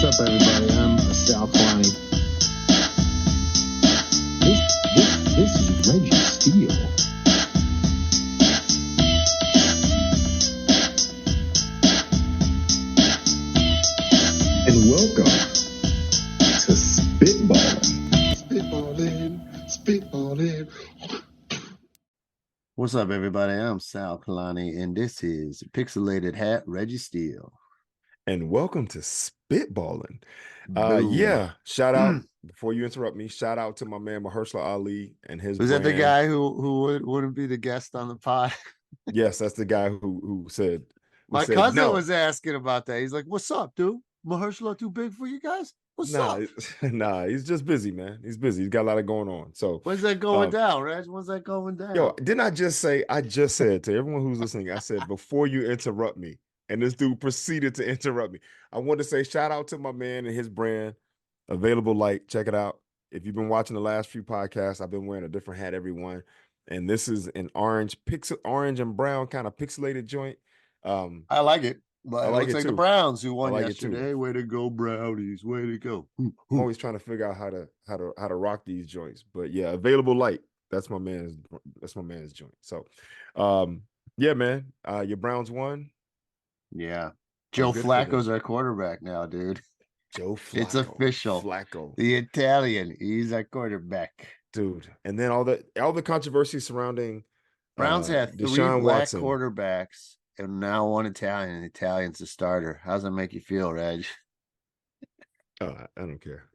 up, everybody? I'm Sal Kalani. This is Reggie Steele. And welcome to Spitballin. Spitballin. What's up, everybody? I'm Sal Kalani, and this is Pixelated Hat Reggie Steele. And welcome to Spitballin. Boom. Shout out, before you interrupt me, shout out to my man Mahershala Ali and his Was brand. that the guy who wouldn't be the guest on the pod? Yes, that's the guy who said. My said cousin no. was asking about that. He's like, "What's up, dude? Mahershala too big for you guys? What's up?" Nah, he's just busy, man. He's busy. He's got a lot of going on. So when's that going down, Reg? When's that going down? Yo, didn't I just say? I just said to everyone who's listening, I said before you interrupt me, and this dude proceeded to interrupt me. I want to say shout out to my man and his brand, Available Light. Check it out. If you've been watching the last few podcasts, I've been wearing a different hat every one, and this is an orange and brown kind of pixelated joint. I like it. But I it like looks it like too. the Browns who won I like it yesterday. too. Way to go, Brownies! Way to go! I'm always trying to figure out how to rock these joints, but yeah, Available Light. That's my man's joint. So, yeah, man, your Browns won. Yeah, Joe Flacco's our quarterback now, dude. Joe Flacco. It's official. Flacco, the Italian. He's our quarterback, dude. And then all the controversy surrounding Browns had three Deshaun black Watson. quarterbacks and now one Italian. And the Italian's the starter. How does that make you feel, Reg? I don't care.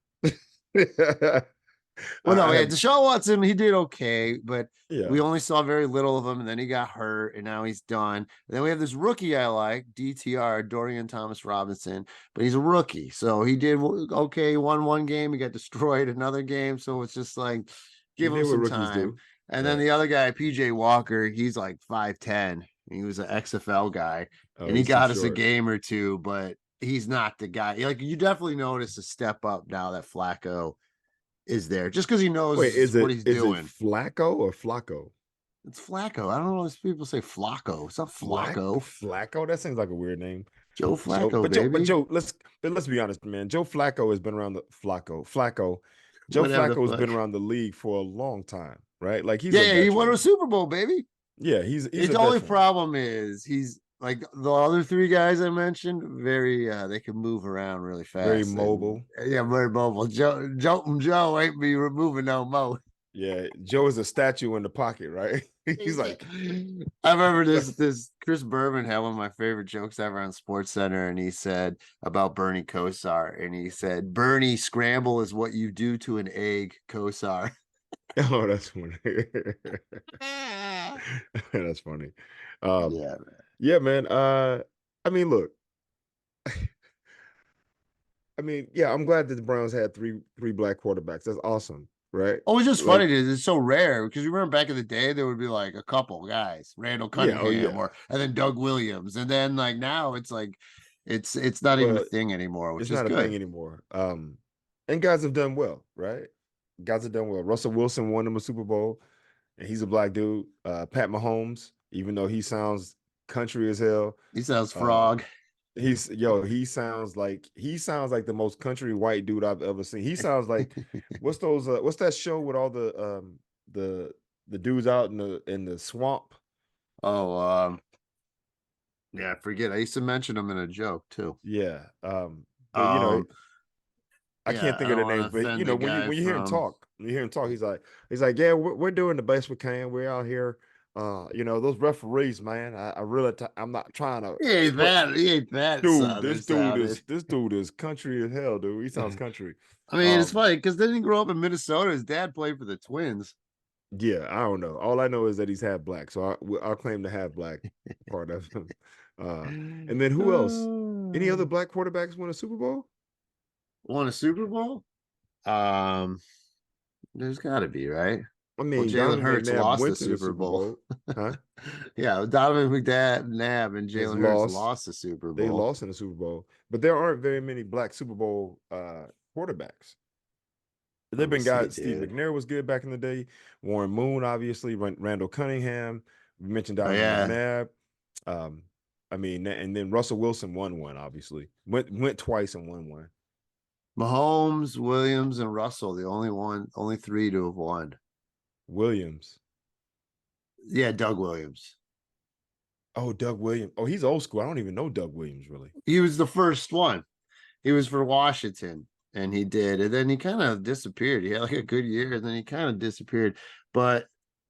Well, no, Deshaun Watson, he did okay, but yeah, we only saw very little of him, and then he got hurt, and now he's done. And then we have this rookie I like, DTR, Dorian Thomas Robinson, but he's a rookie, so he did okay. He won one game, he got destroyed another game, so it's just like give him some time. And then the other guy, PJ Walker, he's like 5'10". He was an XFL guy, and he got us a game or two, but he's not the guy. Like, you definitely notice a step up now that Flacco is there, just because he knows what he's doing. Is it Flacco or Flacco? It's Flacco. I don't know if people say Flacco. It's not Flacco. Flacco? That seems like a weird name. Joe Flacco, baby. But Joe, let's be honest, man. Joe Flacco has been around Joe Flacco has been around the league for a long time, right? Like he won a Super Bowl, baby. Yeah, he's his only problem is he's like the other three guys I mentioned, very they can move around really fast. Very mobile. Very mobile. Joe ain't be removing no mo. Yeah, Joe is a statue in the pocket, right? He's like, I remember this Chris Berman had one of my favorite jokes ever on SportsCenter, and he said about Bernie Kosar, and he said, "Bernie, scramble is what you do to an egg, Kosar." Oh, that's funny. That's funny. Yeah, man. I mean, look. I mean, yeah, I'm glad that the Browns had three black quarterbacks. That's awesome, right? Oh, it's just funny because it's so rare. Because you remember back in the day, there would be like a couple guys, Randall Cunningham, and then Doug Williams, and then like now it's like it's not even a thing anymore, which is good. It's not a thing anymore. And guys have done well, right? Guys have done well. Russell Wilson won them a Super Bowl, and he's a black dude. Pat Mahomes, even though he sounds country as hell, he sounds frog. He sounds like the most country white dude I've ever seen. He sounds like what's that show with all the dudes out in the swamp? Oh, yeah, I forget. I used to mention him in a joke too. Yeah. But, I can't think of the name, but when you hear him talk, he's like, yeah, we're doing the best we can. We're out here. Those referees, man. I'm not trying to. He ain't that. Dude, this dude is country as hell, dude. He sounds country. I mean, it's funny because didn't he grow up in Minnesota? His dad played for the Twins. Yeah, I don't know. All I know is that he's half black, so I'll claim the half black part of him. And then who else? Any other black quarterbacks won a Super Bowl? Won a Super Bowl? There's got to be, right? I mean, Jalen Hurts lost the Super Bowl. Huh? Yeah, Donovan McNabb and Jalen Hurts lost the Super Bowl. They lost in the Super Bowl, but there aren't very many black Super Bowl quarterbacks. There've been guys. Steve McNair was good back in the day. Warren Moon, obviously. Randall Cunningham. We mentioned Donovan McNabb. I mean, and then Russell Wilson won one. Obviously, went twice and won one. Mahomes, Williams, and Russell, only three to have won. Williams. Yeah, Doug Williams. Oh, Doug Williams. Oh, he's old school. I don't even know Doug Williams really. He was the first one. He was for Washington, and he did. And then he kind of disappeared. He had like a good year, and then he kind of disappeared. But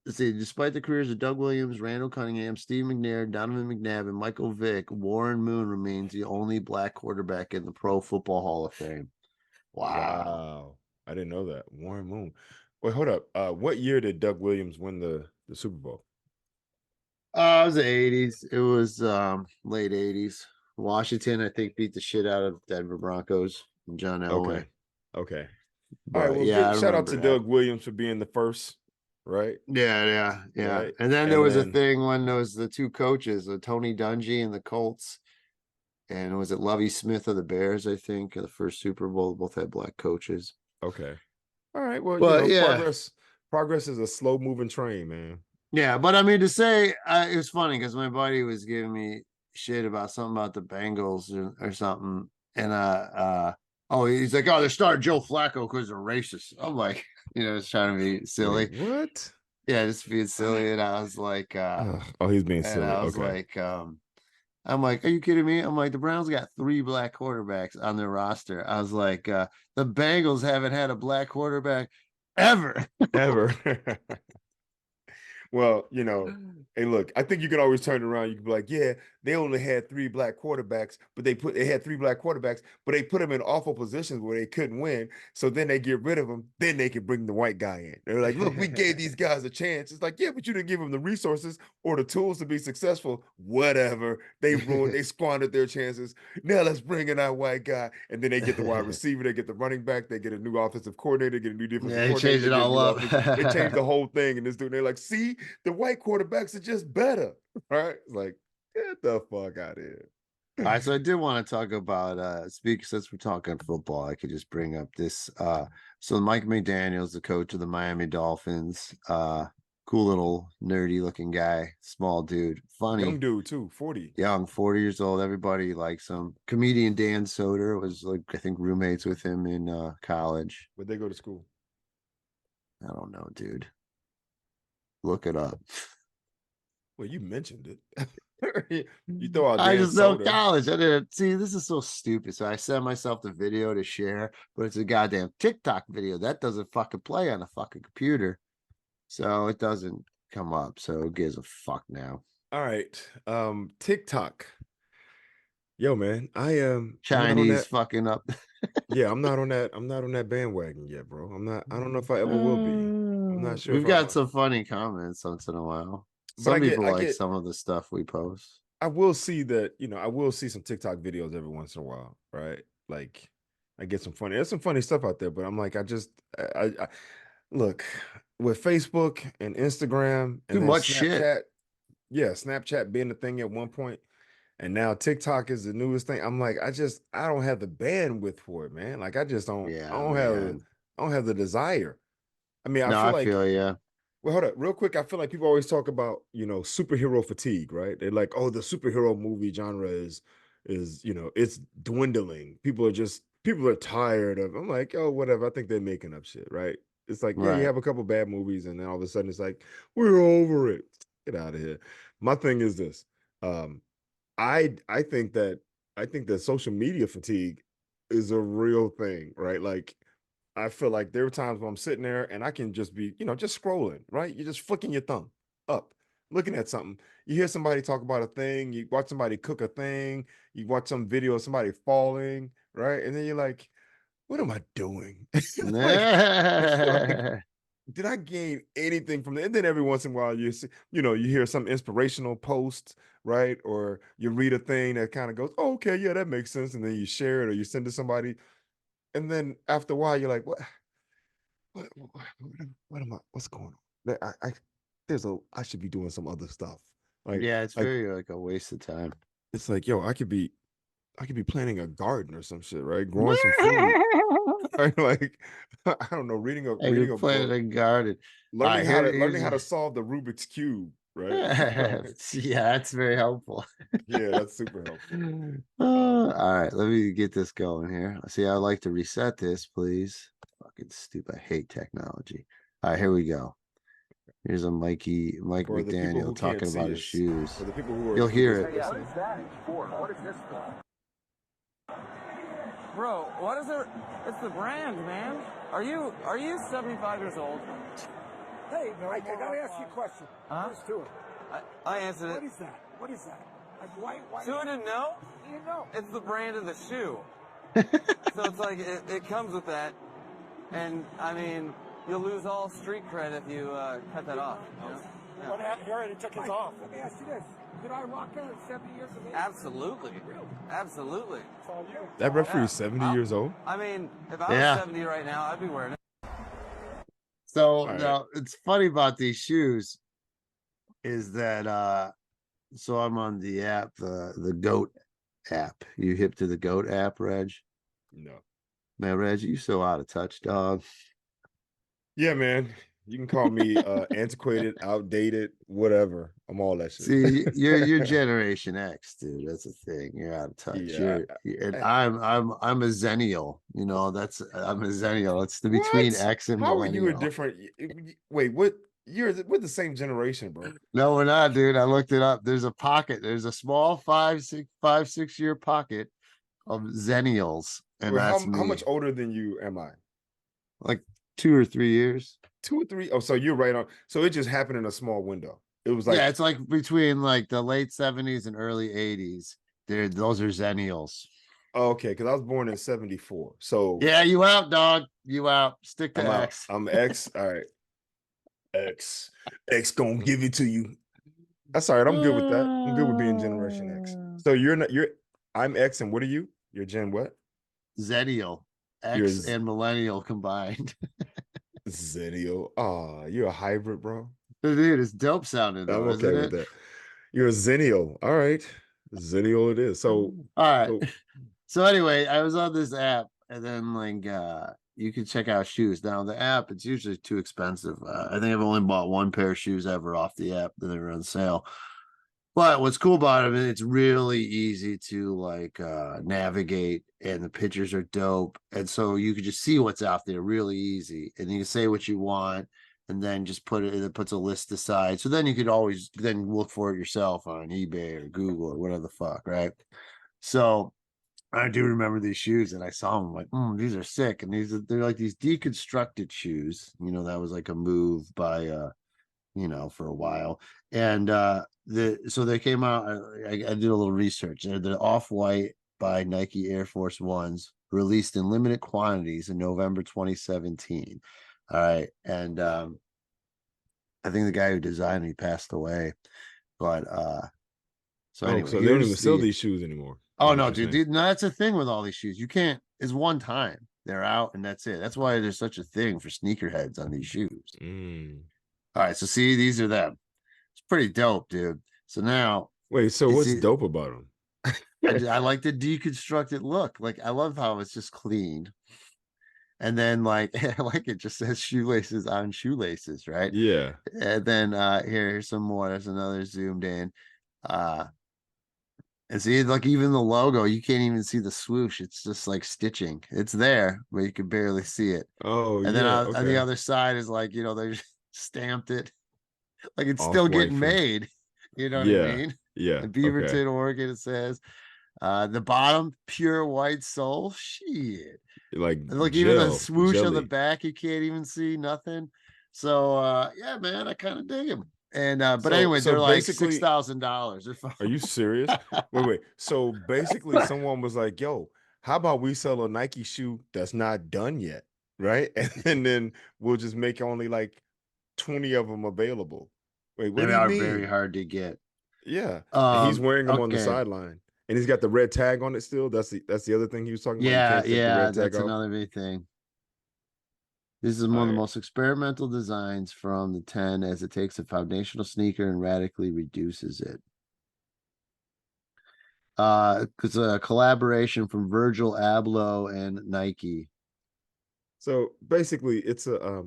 let's see, despite the careers of Doug Williams, Randall Cunningham, Steve McNair, Donovan McNabb, and Michael Vick, Warren Moon remains the only black quarterback in the Pro Football Hall of Fame. Wow. I didn't know that. Warren Moon. Wait, hold up. What year did Doug Williams win the Super Bowl? It was the 80s. It was late 80s. Washington, I think, beat the shit out of Denver Broncos and John Elway. Okay. But, all right. Well, yeah, shout out to Doug Williams for being the first, right? Yeah. Right. And then there was a thing when there was the two coaches, Tony Dungy and the Colts, and was it Lovie Smith of the Bears? I think the first Super Bowl, both had black coaches. Okay. All right. Well, but, progress is a slow moving train, man. Yeah, but I mean, to say it was funny because my buddy was giving me shit about something about the Bengals or something, and he's like, oh, they're starting Joe Flacco because they're racist. I'm like, it's trying to be silly. Wait, what? Yeah, just being silly, and I was like, he's being silly. I was like, I'm like, are you kidding me? I'm like, the Browns got 3 black quarterbacks on their roster. I was like, the Bengals haven't had a black quarterback ever. Well, hey, look, I think you can always turn around. You can be like, yeah, they only had 3 black quarterbacks, but they had 3 black quarterbacks, but they put them in awful positions where they couldn't win. So then they get rid of them. Then they can bring the white guy in. They're like, look, we gave these guys a chance. It's like, yeah, but you didn't give them the resources or the tools to be successful. Whatever. They squandered their chances. Now let's bring in our white guy. And then they get the wide receiver. They get the running back. They get a new offensive coordinator. Get a new defensive coordinator. They changed it all up. They changed the whole thing. And this dude, they're like, see, the white quarterbacks are just better, right? It's like, get the fuck out of here. All right, so I did want to talk about since we're talking football, I could just bring up this. So Mike McDaniels, the coach of the Miami Dolphins, cool little nerdy looking guy, small dude, funny. Young dude too, 40. Young, 40 years old. Everybody likes him. Comedian Dan Soder was I think roommates with him in college. Where'd they go to school? I don't know, dude. Look it up. Well, you mentioned it. You throw out Dan I just know Soder. college. I didn't see. This is so stupid. So I sent myself the video to share, but it's a goddamn TikTok video that doesn't fucking play on a fucking computer, so it doesn't come up. So who gives a fuck now? All right, TikTok. Yo, man, I am Chinese fucking up. Yeah, I'm not on that bandwagon yet, bro. I don't know if I ever will be. I'm not sure. We've got some funny comments once in a while. Some people like some of the stuff we post. I will see that, I will see some TikTok videos every once in a while, right? Like I get there's some funny stuff out there, but I'm like, I look with Facebook and Instagram and too much Snapchat, shit. Yeah, Snapchat being the thing at one point, and now TikTok is the newest thing. I'm like, I don't have the bandwidth for it, man. Like I just don't. Yeah, I don't have the desire. I mean, I feel yeah. Well, hold up, real quick. I feel like people always talk about, superhero fatigue, right? They're like, oh, the superhero movie genre is, it's dwindling. People are tired of. I'm like, oh, whatever. I think they're making up shit, right? It's like, yeah, you have a couple bad movies, and then all of a sudden it's like, we're over it. Get out of here. My thing is this. I think that social media fatigue is a real thing, right? Like, I feel like there are times when I'm sitting there and I can just be, just scrolling, right? You're just flicking your thumb up, looking at something. You hear somebody talk about a thing, you watch somebody cook a thing, you watch some video of somebody falling, right? And then you're like, what am I doing? Like, did I gain anything from that? And then every once in a while, you hear some inspirational post, right? Or you read a thing that kind of goes, oh, okay, yeah, that makes sense. And then you share it or you send it to somebody. And then after a while, you're like, what's going on? I should be doing some other stuff. Like, yeah, it's very like a waste of time. It's like, yo, I could be planting a garden or some shit, right? Growing some food. Right? Like, I don't know, reading a planting a garden. Learning how to solve the Rubik's Cube. right? Yeah, that's very helpful. Yeah, that's super helpful. All right, let me get this going here. See, I'd like to reset this, please. Fucking stupid. I hate technology. All right, here we go. Here's a Mike For the people McDaniel who can't talking about see his us, shoes. for the people who are You'll hear just it. What listening. is that for? What is this for? Bro, what is it? It's the brand, man. Are you 75 years old? Hey, Mike, I gotta ask you a question. Huh? Let's do it. I answered What it. is that? What is that? Like, why? Tua didn't know? You know. It's the brand of the shoe. So it's like it comes with that, and I mean you'll lose all street cred if you cut that off. You know? Yeah. What happened? He already took his off. Let me ask you this. Could I rock out at 70 years of age? Absolutely, absolutely. It's all you. That referee Yeah. is 70 years old. I mean, if I Yeah. was 70 right now, I'd be wearing it. So right. now it's funny about these shoes is that so I'm on the app, the GOAT app. You hip to the GOAT app, Reg? No. Man, Reg, you so out of touch, dog. Yeah, man. You can call me antiquated, outdated, whatever. I'm all that shit. See, you're Generation X, dude. That's the thing. You're out of touch. Yeah, And I'm a Zennial. You know, I'm a Zennial. It's the between What? X and How are you a millennial. different? Wait, what? We're the same generation, bro. No, we're not, dude. I looked it up. There's a pocket. There's a small 5-6 year pocket of Zennials, and Wait, that's how me. much older than you am I? Like 2 or 3 years. 2 or 3? Oh, so you're right on. So it just happened in a small window. It was like, Yeah, it's like between like the late 70s and early 80s. Those are Zennials. oh, okay, because I was born in 74. So Yeah, you out, dog. You out. Stick to I'm out. X. I'm X. All right. X gonna give it to you. That's all right. I'm good with that. I'm good with being Generation X. So I'm X, and what are you? You're Gen what? Zennial. You're X and millennial combined. Zennial. Oh, you're a hybrid, bro. Dude, it's dope sounding though, I'm okay isn't with it? that. You're a Zennial. All right. Zennial it is. So All right. so So anyway, I was on this app, and then like you can check out shoes. Now the app, it's usually too expensive. I think I've only bought one pair of shoes ever off the app that are on sale. But what's cool about it, it's really easy to like navigate, and the pictures are dope. And so you can just see what's out there really easy. And you can say what you want, and then just it puts a list aside. So then you could always then look for it yourself on eBay or Google or whatever the fuck, right? So I do remember these shoes, and I saw them like, these are sick. And they're like these deconstructed shoes. You know, that was like a move by for a while. And so they came out. I did a little research. They're the Off-White by Nike Air Force Ones, released in limited quantities in November 2017. All right. And I think the guy who designed it passed away. But so anyway, so they don't even sell these shoes anymore. Oh no, dude, no, that's the thing with all these shoes. You can't, it's one time. They're out and that's it. That's why there's such a thing for sneakerheads on these shoes. All right, so see, these are them. It's pretty dope, dude. So now, wait, so what's dope about them? I like the deconstructed look. Like, I love how it's just clean. And then, like, I like it just says shoelaces on shoelaces, right? Yeah. And then here's some more. There's another zoomed in. And see, like, even the logo, you can't even see the swoosh. It's just like stitching. It's there, but you can barely see it. Oh, and then on the other side is like, they stamped it. Like it's still getting made. You know what I mean? Yeah. In Beaverton, Oregon, it says. The bottom, pure white sole. Shit. Like even the swoosh on the back, you can't even see nothing. So yeah, man, I kind of dig them. And but anyway, they're like $6,000. Are you serious? Wait. So basically, someone was like, "Yo, how about we sell a Nike shoe that's not done yet, right? And then we'll just make only like 20 of them available." Wait, what do you mean? Very hard to get. Yeah, and he's wearing them on the okay. sideline, and he's got the red tag on it still. That's the other thing he was talking about. Yeah, you can't take the red tag that's off. another big thing. This is one of the most experimental designs from the 10, as it takes a foundational sneaker and radically reduces it. It's a collaboration from Virgil Abloh and Nike. So basically, it's a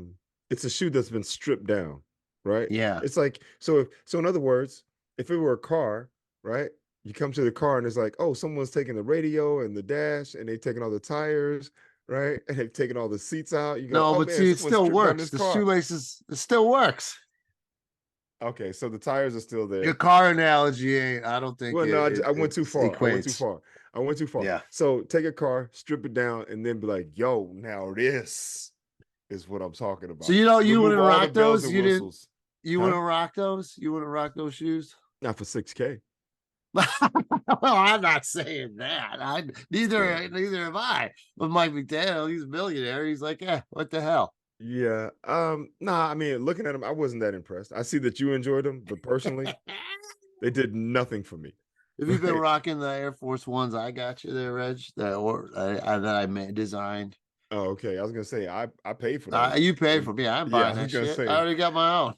shoe that's been stripped down, right? Yeah. It's like, so in other words, if it were a car, right? You come to the car and it's like, oh, someone's taking the radio and the dash and they've taken all the tires, right? And they've taken all the seats out. You go, No, oh but man, see, it someone still stripped down works. this The car. shoelaces, it still works. Okay, so the tires are still Your there. car analogy ain't, I don't think Well, no, I it went too far. I went too equates. far. I went too far. Yeah. So take a car, strip it down, and then be like, yo, now this is what I'm talking So, about. you Remove wouldn't all the rock bells those? and whistles. You Huh? wouldn't rock those? You wouldn't rock those shoes? Not for 6K. Well, I'm not saying that. Yeah. Neither am I. But Mike McDaniels, he's a millionaire. He's like, what the hell? Yeah. Nah, I mean, looking at them, I wasn't that impressed. I see that you enjoyed them, but personally, they did nothing for me. Have you been Right? rocking the Air Force Ones I got you there, Reg? That I designed. Oh, okay. I was gonna say I paid for those. You paid And for me. I'm yeah, I buying was that gonna shit. I say already got my own.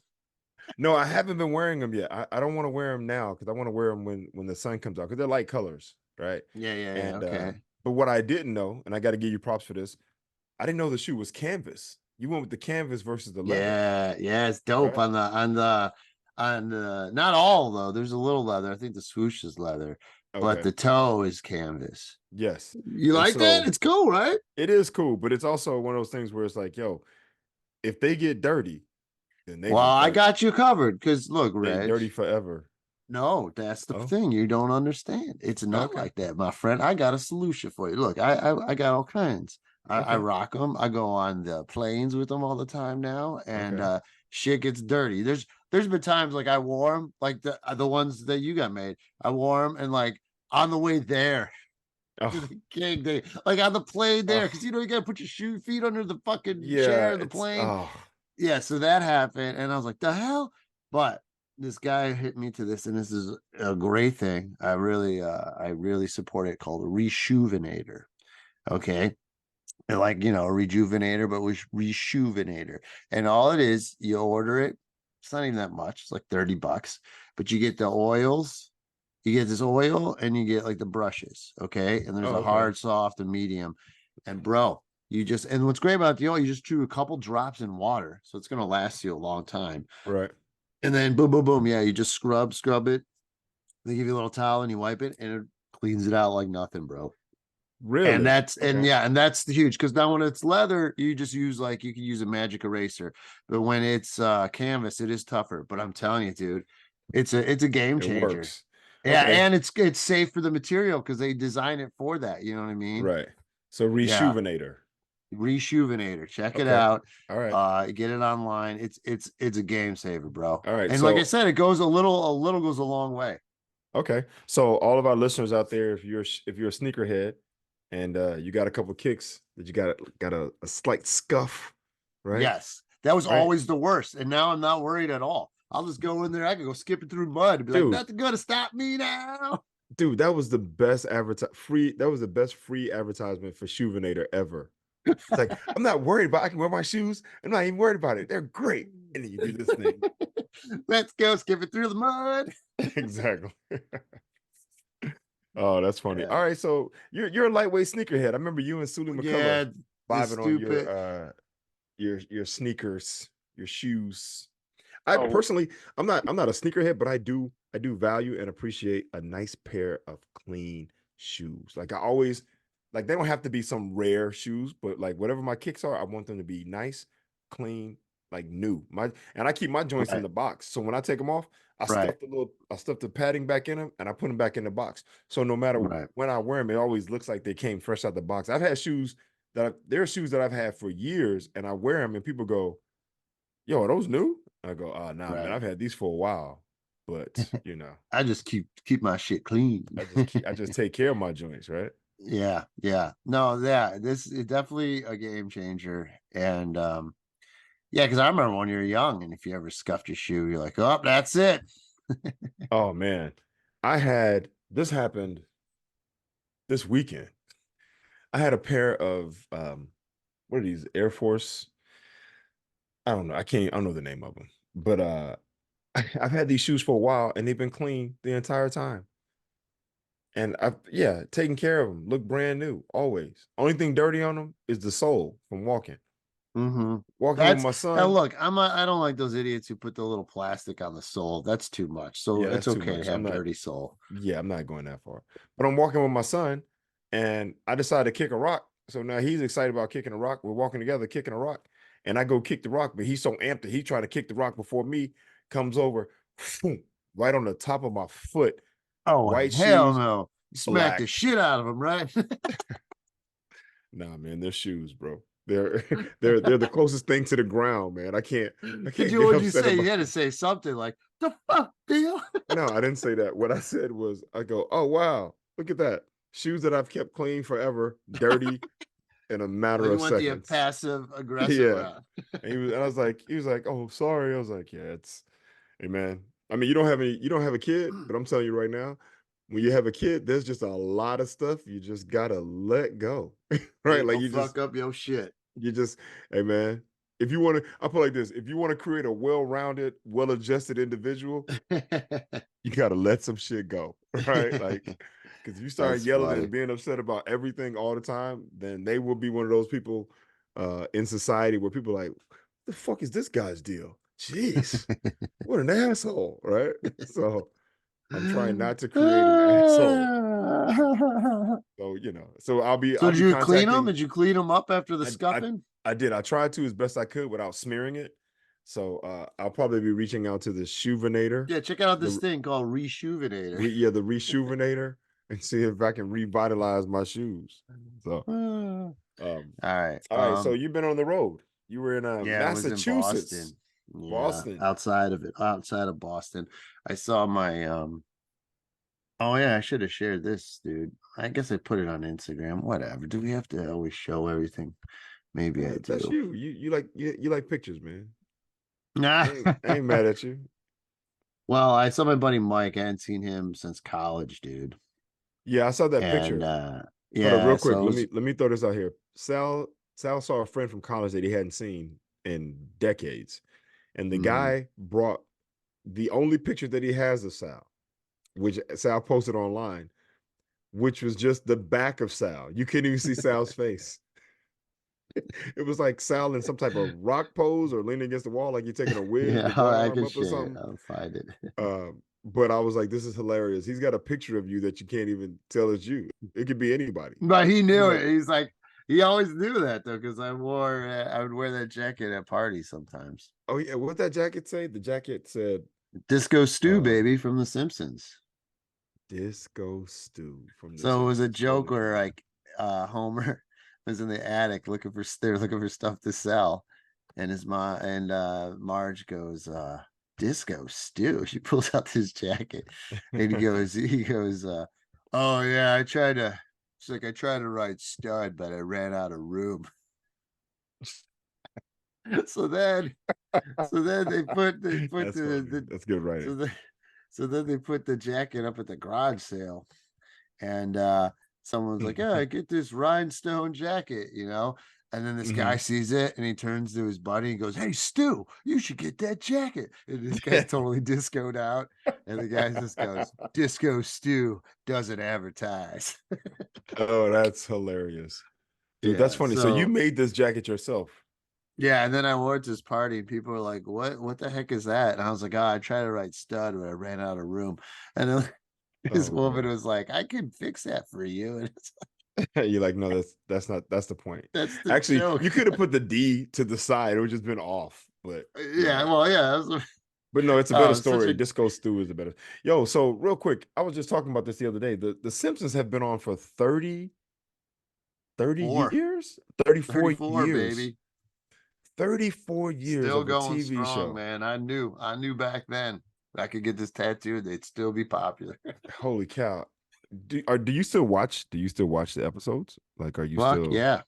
no, I haven't been wearing them yet. I don't want to wear them now because I want to wear them when the sun comes out because they're light colors, right? Yeah, And okay. but what I didn't know, and I got to give you props for this, I didn't know the shoe was canvas. You went with the canvas versus the leather, Yeah, it's dope right? on the not all though. There's a little leather. I think the swoosh is leather, but Okay. the toe is canvas. Yes. You And like that? so It's cool, right? it is cool, but it's also one of those things where it's like, yo, if they get dirty, then they Well, just I dirty. got you covered because look, They Reg. dirty forever. No, that's the Oh, thing you don't understand. It's not okay. like that, my friend. I got a solution for you. Look, I got all kinds. I Okay. rock them. I go on the planes with them all the time now, and Okay. shit gets dirty. There's been times like I wore them, like the ones that you got made. I wore them, and like on the way there to Oh, the gig, they like on the plane there oh, because you gotta put your feet under the fucking chair yeah, of the it's plane. Yeah, so that happened, and I was like, the hell? But this guy hit me to this, and this is a great thing. I really support it called a reshoevinator. Okay. And like, a rejuvenator, but with reshoevinator. And all it is, you order it. It's not even that much. It's like $30, but you get the oils. You get this oil and you get like the brushes. Okay. And there's oh, a okay. hard, soft, and medium. And bro, and what's great about the oil, you just chew a couple drops in water. So it's going to last you a long time. Right. And then boom, boom, boom. Yeah. You just scrub it. They give you a little towel and you wipe it and it cleans it out like nothing, bro. And Really? Okay. that's the huge because now when it's leather, you just use like you can use a magic eraser. But when it's canvas, it is tougher. But I'm telling you, dude, it's a game It changer. works. Yeah, Okay. and it's safe for the material because they design it for that. You know what I mean? Right. So Yeah. reshoevinator. Reshoevinator. Check it Okay. out. All right. Get it online. It's a game saver, bro. All right. And like I So said, it goes a little goes a long way. okay. So all of our listeners out there, if you're a sneakerhead and you got a couple kicks that you got a slight scuff, right? Yes, that was Right. always the worst, and now I'm not worried at all. I'll just go in there. I can go skipping through mud and be like, Dude, nothing gonna stop me now. dude, that was the best free advertisement for Shoevinator ever. It's like, I'm not worried about I can wear my shoes. I'm not even worried about it. They're great. And then you do this thing. Let's go skipping through the mud. Exactly. Oh, that's funny. Yeah. All right, so you're a lightweight sneakerhead. I remember you and Sulu Yeah, McCullough the vibing on stupid. your sneakers, your shoes. I Oh, personally, I'm not a sneakerhead, but I do value and appreciate a nice pair of clean shoes. Like I always like they don't have to be some rare shoes, but like whatever my kicks are, I want them to be nice, clean, like new. I keep my joints in right, the box. So when I take them off, right, I stuff the padding back in them and I put them back in the box. So no matter right. when I wear them, it always looks like they came fresh out the box. I've had shoes there are shoes that I've had for years and I wear them and people go, yo, are those new? I go, oh, nah, man, Right. I've had these for a while, but I just keep my shit clean. I just take care of my joints, right? Yeah. No, yeah, this is definitely a game changer. And yeah, because I remember when you were young, and if you ever scuffed your shoe, you're like, oh, that's it. Oh man, this happened this weekend. I had a pair of what are these Air Force? I don't know. I don't know the name of them, but I've had these shoes for a while and they've been clean the entire time. And I've taken care of them. Look brand new always. Only thing dirty on them is the sole from walking. Mm-hmm. Walking with That's my now son. look, I don't like those idiots who put the little plastic on the sole. That's too much. So Yeah, it's that's too okay to much. have dirty sole. Yeah, I'm not going that far. But I'm walking with my son, and I decided to kick a rock. So now he's excited about kicking a rock. We're walking together, kicking a rock, and I go kick the rock, but he's so amped that he tried to kick the rock before me. Comes over, boom, right on the top of my foot. Oh White hell shoes, no. You smacked black. the shit out of him, right? Nah, man, they're shoes, bro. They're they're the closest thing to the ground, man. I can't get What'd you upset say? about. You had to say something like the fuck deal. No, I didn't say that. What I said was, I go, oh wow, look at that. Shoes that I've kept clean forever, dirty in a Oh, matter you of went the seconds. passive aggressive Yeah. route. And he was like, oh, sorry. I was like, yeah, it's hey man. I mean, you don't have a kid, but I'm telling you right now, when you have a kid, there's just a lot of stuff you just gotta let go. Right? Like Go fuck up your shit. you just, hey man, if you want to, I'll put it like this: if you want to create a well-rounded, well-adjusted individual, you gotta let some shit go, right? Like, because if you start That's yelling funny. and being upset about everything all the time, then they will be one of those people in society where people are like, the fuck is this guy's deal? Jeez, what an asshole, right? So I'm trying not to create an asshole. So so I'll So be did you clean them? contacting. Did you clean them up after the I, I scuffing? I did. I tried to as best I could without smearing it. So I'll probably be reaching out to the Shuvenator. Yeah, check out this The thing called Reshuvenator. the Reshuvenator, and see if I can revitalize my shoes. So All right. all right. So you've been on the road. You were in Yeah, I was in Massachusetts, Boston. Yeah, Boston. outside of Boston. I saw my oh yeah, I should have shared this, dude. I guess I put it on Instagram. Whatever. Do we have to always show everything? Maybe I That's do. you. You like pictures, man. Nah. I ain't mad at you. Well, I saw my buddy Mike. I hadn't seen him since college, dude. Yeah, I saw that And picture. Hold up, yeah, real quick. so it was Let me throw this out here. Sal saw a friend from college that he hadn't seen in decades, and the guy brought the only picture that he has of Sal, which Sal posted online, which was just the back of Sal. You couldn't even see Sal's face. It was like Sal in some type of rock pose or leaning against the wall, like you're taking a whiz yeah, with one I arm can up or share it. something. I'll find it. But I was like, this is hilarious. He's got a picture of you that you can't even tell it's you. It could be anybody. But he He was knew like, it. He's like, he always knew that though, because I would wear that jacket at parties sometimes. oh yeah, what that jacket say? The jacket said Disco Stew, baby, from The Simpsons. Disco Stew from the So it was a Simpsons. joke Holy where cow. like Homer was in the attic looking for stuff to sell, and his mom and Marge goes, Disco Stew. She pulls out this jacket and he goes, oh yeah, she's like, I tried to write stud, but I ran out of room. So then they put That's funny. That's good so writing. then so then they put the jacket up at the garage sale, and someone's like, "Yeah, get this rhinestone jacket," And then this guy sees it and he turns to his buddy and goes, "Hey, Stu, you should get that jacket." And this guy's totally discoed out, and the guy just goes, "Disco Stu doesn't advertise." Oh, that's hilarious. Dude, that's Yeah, funny. So you so made this jacket yourself. yeah, and then I wore it to this party, and people were like, "What the heck is that?" And I was like, "Oh, I tried to write stud, but I ran out of room." And then this Oh woman man. was like, "I can fix that for you." And it's You're like, no, that's the point. that's the Actually, joke. you could have put the D to the side. It would just been off. But Yeah, well, yeah. but no, it's a better Oh, such story. a Disco Stew is a better. Yo, so real quick, I was just talking about this the other day. The Simpsons have been on for 30 four, years, 34 34, years, baby. 34 years Still of a going TV strong, show. man. I knew back then I could get this tattooed, they'd still be popular. Holy cow. Do you still watch? Do you still watch the episodes? Like, are you Fuck still? yeah.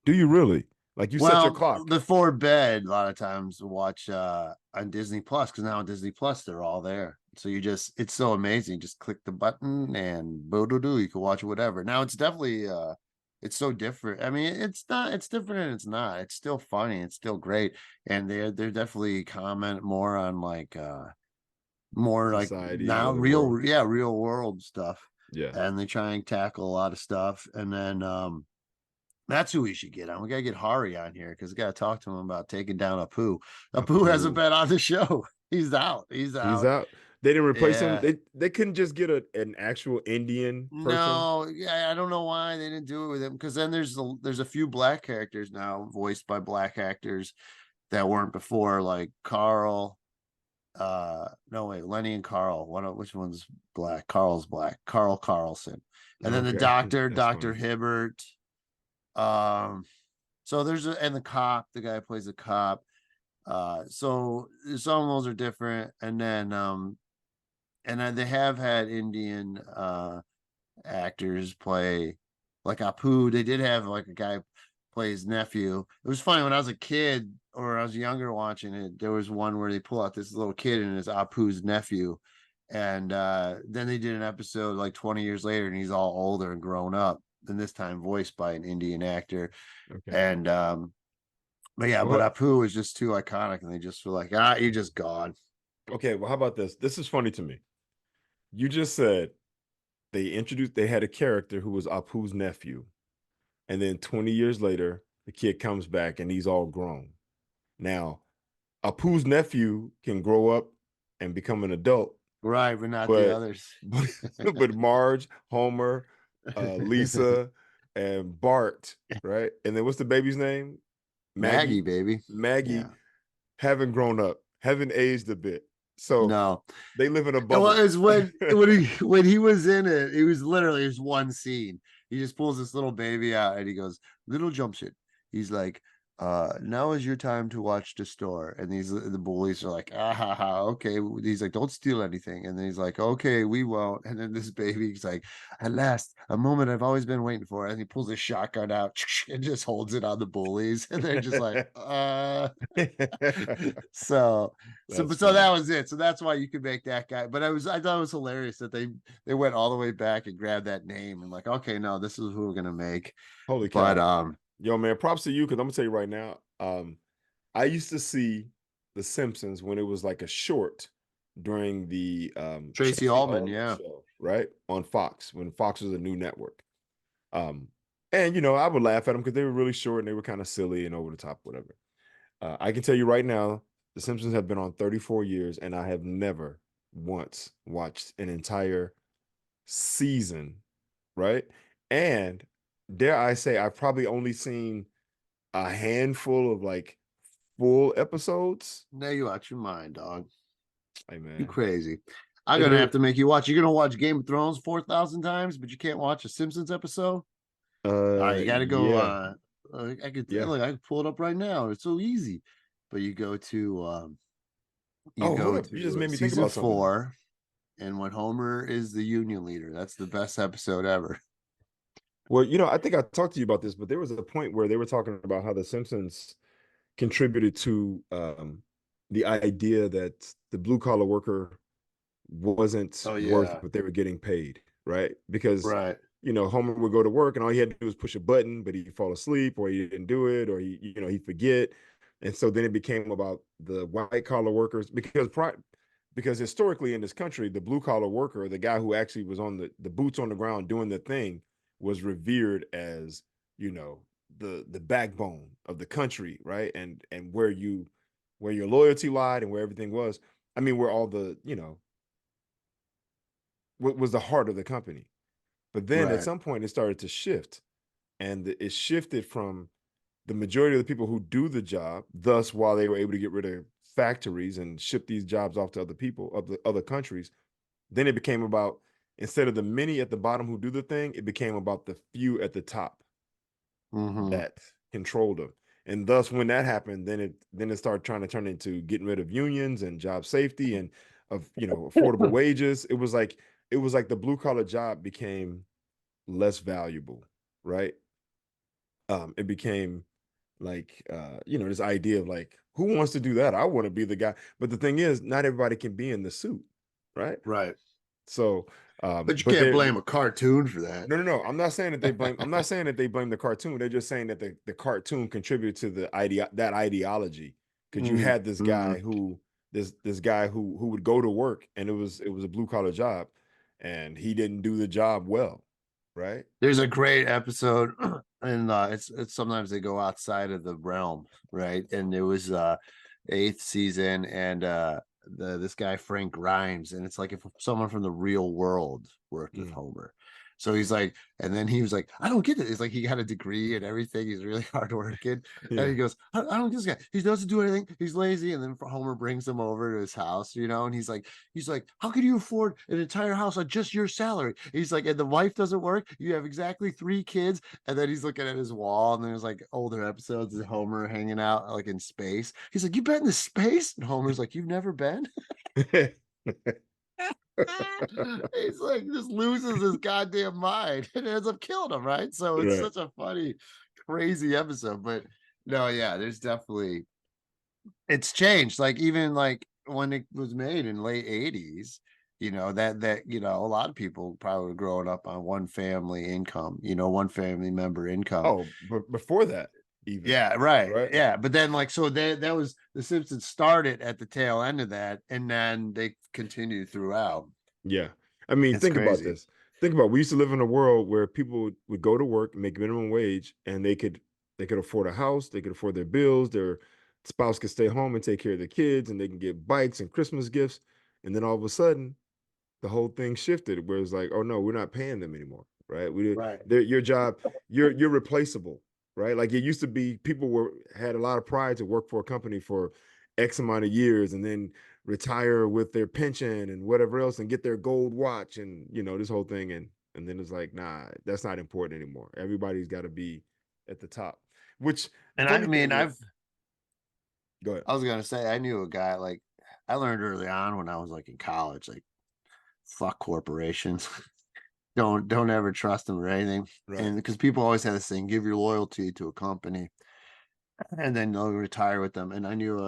Do you really? Like, you set your Well, clock? before bed, a lot of times watch on Disney Plus, because now on Disney Plus they're all there. So it's so amazing. Just click the button and boo-doo-doo, you can watch whatever. Now it's definitely it's so different. I mean, it's different and it's not. It's still funny, it's still great. And they're definitely comment more on like more like Society now or the world? real world stuff. Yeah. And they try and tackle a lot of stuff. And then That's who we should get on. We gotta get Hari on here because we gotta talk to him about taking down Apu. Apu hasn't Apu. been on the show. He's out. He's He's out. out. They didn't replace him. Yeah. They couldn't just get an actual Indian person. No, yeah, I don't know why they didn't do it with him because then there's a few black characters now voiced by black actors that weren't before, like Carl. No wait, Lenny and Carl. Which one's black? Carl's black. Carl Carlson, and then the Okay, doctor, that's Dr. funny. Hibbert. So and the cop, the guy who plays the cop. So some of those are different, and then they have had Indian actors play like Apu. They did have like a guy play his nephew. It was funny when I was a kid or I was younger watching it. There was one where they pull out this little kid and it's Apu's nephew, and then they did an episode like 20 years later, and he's all older and grown up, and this time voiced by an Indian actor. Okay. And but yeah, Well, but Apu is just too iconic, and they just feel like you're just gone. okay, well, how about this? This is funny to me. You just said they had a character who was Apu's nephew, and then 20 years later, the kid comes back and he's all grown. Now, Apu's nephew can grow up and become an adult, Right, but not the but others. but Marge, Homer, Lisa, and Bart, right? And then what's the baby's name? Maggie, baby. Maggie Yeah. haven't grown up, haven't aged a bit. So No. they live in a bubble. Well, it's when he was in it, it was literally just one scene. He just pulls this little baby out and he goes, "Little jump shit." He's like, now is your time to watch the store. And the bullies are like, okay. He's like, "Don't steal anything." And then he's like, "Okay, we won't." And then this baby's like, "At last, a moment I've always been waiting for." And he pulls his shotgun out and just holds it on the bullies. And they're just like, so That's that funny. was it. So that's why you could make that guy. But I thought it was hilarious that they went all the way back and grabbed that name and like, okay, no, this is who we're gonna make. Holy cow. But Yo, man, props to you, because I'm gonna tell you right now. I used to see The Simpsons when it was like a short during the Tracy Ullman, yeah. show, right? On Fox, when Fox was a new network. And I would laugh at them because they were really short and they were kind of silly and over the top, whatever. I can tell you right now, The Simpsons have been on 34 years, and I have never once watched an entire season, right? And dare I say, I've probably only seen a handful of like full episodes. Now you out your mind, dog. Hey, man. You crazy. I'm gonna have to make you watch. You're gonna watch Game of Thrones 4,000 times, but you can't watch a Simpsons episode. You gotta go. Yeah. I could pull it up right now. It's so easy. But you go to Hold up. You just made me think season about something. 4, and when Homer is the Union leader, that's the best episode ever. Well, I think I talked to you about this, but there was a point where they were talking about how The Simpsons contributed to the idea that the blue collar worker wasn't worth what they were getting paid, right? Because Homer would go to work and all he had to do was push a button, but he'd fall asleep or he didn't do it or he'd forget. And so then it became about the white collar workers because historically in this country, the blue collar worker, the guy who actually was on the boots on the ground doing the thing, was revered as, the backbone of the country, right? And where your loyalty lied and where everything was. I mean, where all the, what was the heart of the company. But then at some point it started to shift, and it shifted from the majority of the people who do the job. Thus, while they were able to get rid of factories and ship these jobs off to other people of the other countries, then it became about, instead of the many at the bottom who do the thing, it became about the few at the top that controlled them. And thus, when that happened, then it started trying to turn into getting rid of unions and job safety and of affordable wages. It was like the blue collar job became less valuable, right? It became like this idea of like, who wants to do that? I want to be the guy. But the thing is, not everybody can be in the suit, right? Right. So but you can't blame a cartoon for that. No. I'm not saying that they blame the cartoon. They're just saying that the cartoon contributed to that ideology. Because you had this guy who this guy who would go to work, and it was a blue collar job, and he didn't do the job well, right? There's a great episode and it's sometimes they go outside of the realm, right? And it was eighth season, and this guy Frank Grimes, and it's like if someone from the real world worked with Homer. So he's like, and then he was like, I don't get it. It's like he got a degree and everything. He's really hardworking. Yeah. And he goes, I don't get this guy. He doesn't do anything. He's lazy. And then Homer brings him over to his house, you know, and he's like, how could you afford an entire house on just your salary? He's like, and the wife doesn't work. You have exactly 3 kids. And then he's looking at his wall, and there's like older episodes of Homer hanging out like in space. He's like, you been to space? And Homer's like, you've never been? He's like, just loses his goddamn mind and ends up killing him, right? So it's such a funny, crazy episode. But no, yeah, there's definitely, it's changed. Like even like when it was made in late 80s, you know, that you know, a lot of people probably were growing up on one family income, you know, one family member income. Oh, but before that, even. Yeah, right. Yeah, but then like so that was the Simpsons started at the tail end of that, and then they continued throughout. Yeah, I mean, think about this. Think about, we used to live in a world where people would go to work, make minimum wage, and they could afford a house, they could afford their bills, their spouse could stay home and take care of the kids, and they can get bikes and Christmas gifts. And then all of a sudden, the whole thing shifted, where it's like, oh no, we're not paying them anymore, right? Your job, you're replaceable, right? Like it used to be, people had a lot of pride to work for a company for X amount of years and then retire with their pension and whatever else and get their gold watch and, you know, this whole thing. And then it's like, nah, that's not important anymore. Everybody's got to be at the top, which, and I mean, go ahead. I was going to say, I knew a guy, like I learned early on when I was like in college, like fuck corporations. Don't ever trust them or anything. Right. And because people always have this thing, give your loyalty to a company and then they'll retire with them. And I knew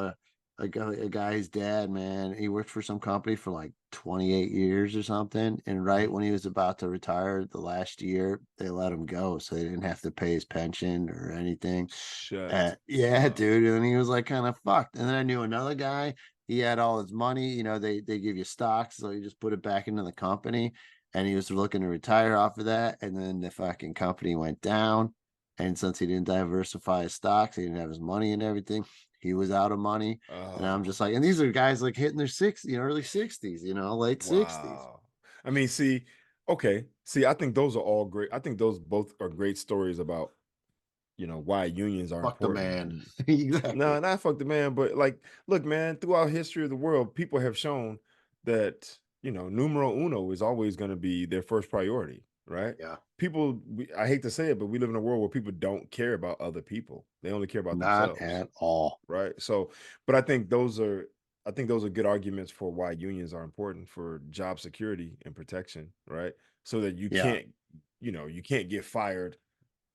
a guy's dad, man, he worked for some company for like 28 years or something. And right when he was about to retire the last year, they let him go. So they didn't have to pay his pension or anything. Yeah, dude. And he was like kind of fucked. And then I knew another guy, he had all his money, you know, they give you stocks. So he just put it back into the company and he was looking to retire off of that. And then the fucking company went down. And since he didn't diversify his stocks, he didn't have his money and everything. He was out of money. And I'm just like, and these are guys like hitting their 60s, you know, early 60s, you know, late 60s. I mean, I think those are all great. I think those both are great stories about, you know, why unions are fuck important. The man. Exactly. No, not fuck the man, but like, look, man, throughout history of the world, people have shown that, you know, numero uno is always going to be their first priority, right? Yeah. People, I hate to say it, but we live in a world where people don't care about other people. They only care about themselves. Not at all. Right. So, but I think those are good arguments for why unions are important for job security and protection, right? So that you can't, you know, you can't get fired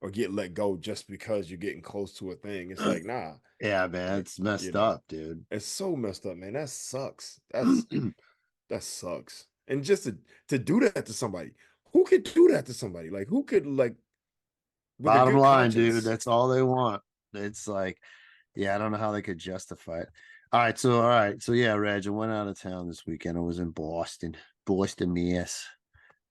or get let go just because you're getting close to a thing. It's like, nah. Yeah, man, it's messed up, dude. It's so messed up, man. That sucks. That sucks. And just to do that to somebody, who could do that to somebody? Like, who could, like, bottom line, dude, that's all they want. It's like, yeah, I don't know how they could justify it. All right. So yeah, Reg, I went out of town this weekend. I was in Boston, Mass.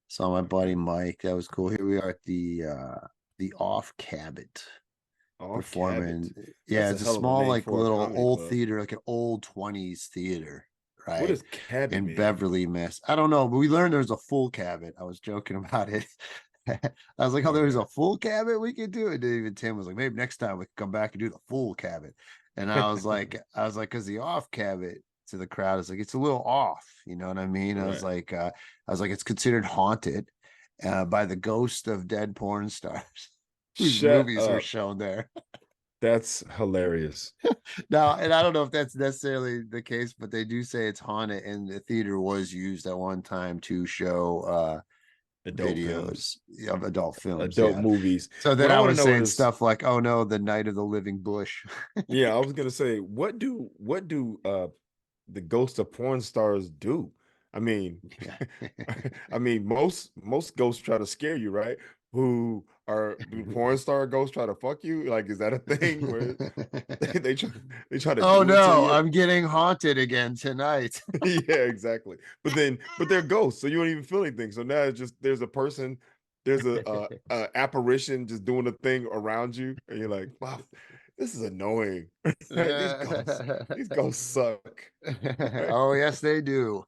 Saw my buddy Mike. That was cool. Here we are at the Off Cabot performing. Yeah, it's a small, like little old theater, like an old 20s theater. Right. What is Cabot in Beverly, Mass? I don't know, but we learned there's a full Cabot. I was joking about it. I was like, oh, there's a full Cabot we could do it. And even Tim was like, maybe next time we can come back and do the full Cabot. And I was like, because the Off Cabot to the crowd is like, it's a little off. You know what I mean? I was like, it's considered haunted by the ghost of dead porn stars whose movies were shown there. That's hilarious. Now, and I don't know if that's necessarily the case, but they do say it's haunted, and the theater was used at one time to show adult videos of adult films, movies. So then I was saying stuff like, "Oh no, the Night of the Living Bush." Yeah, I was gonna say, what do the ghosts of porn stars do? I mean, most ghosts try to scare you, right? Do porn star ghosts try to fuck you? Like, is that a thing where they try to? Oh no, I'm getting haunted again tonight. Yeah, exactly. But they're ghosts, so you don't even feel anything. So now it's just there's a person there's a apparition just doing a thing around you, and you're like, wow, this is annoying. These ghosts suck. Oh, yes, they do.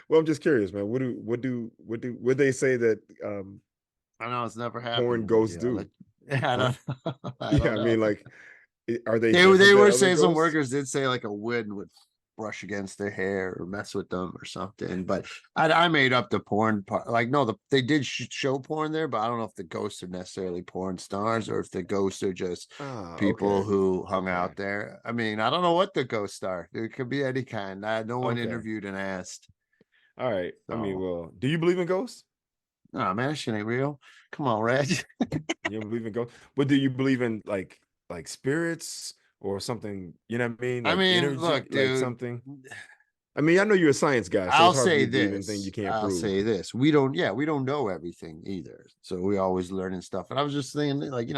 Well, I'm just curious, man. Would they say that I know it's never happened. porn to me, ghosts you do? know, I don't know. I Yeah, don't I know. mean, like, are they They different than were other saying some ghosts? workers did say like a wind would brush against their hair or mess with them or something. But I made up the porn part. Like, no, they did show porn there, but I don't know if the ghosts are necessarily porn stars or if the ghosts are just people Okay. who hung Okay. out there. I mean, I don't know what the ghosts are. It could be any kind. No one Okay. interviewed and asked. All right. I mean, So, well, do you believe in ghosts? oh man, that shit ain't real. Come on, Reg. You don't believe in ghosts? But do you believe in like spirits or something? You know what I mean? I Like mean, energy, look, like dude. something. I mean, I know you're a science guy, so I'll it's hard for say you to believe in anything you this. can't I'll prove. say this. We don't know everything either. So we always learning stuff. And I was just saying, like,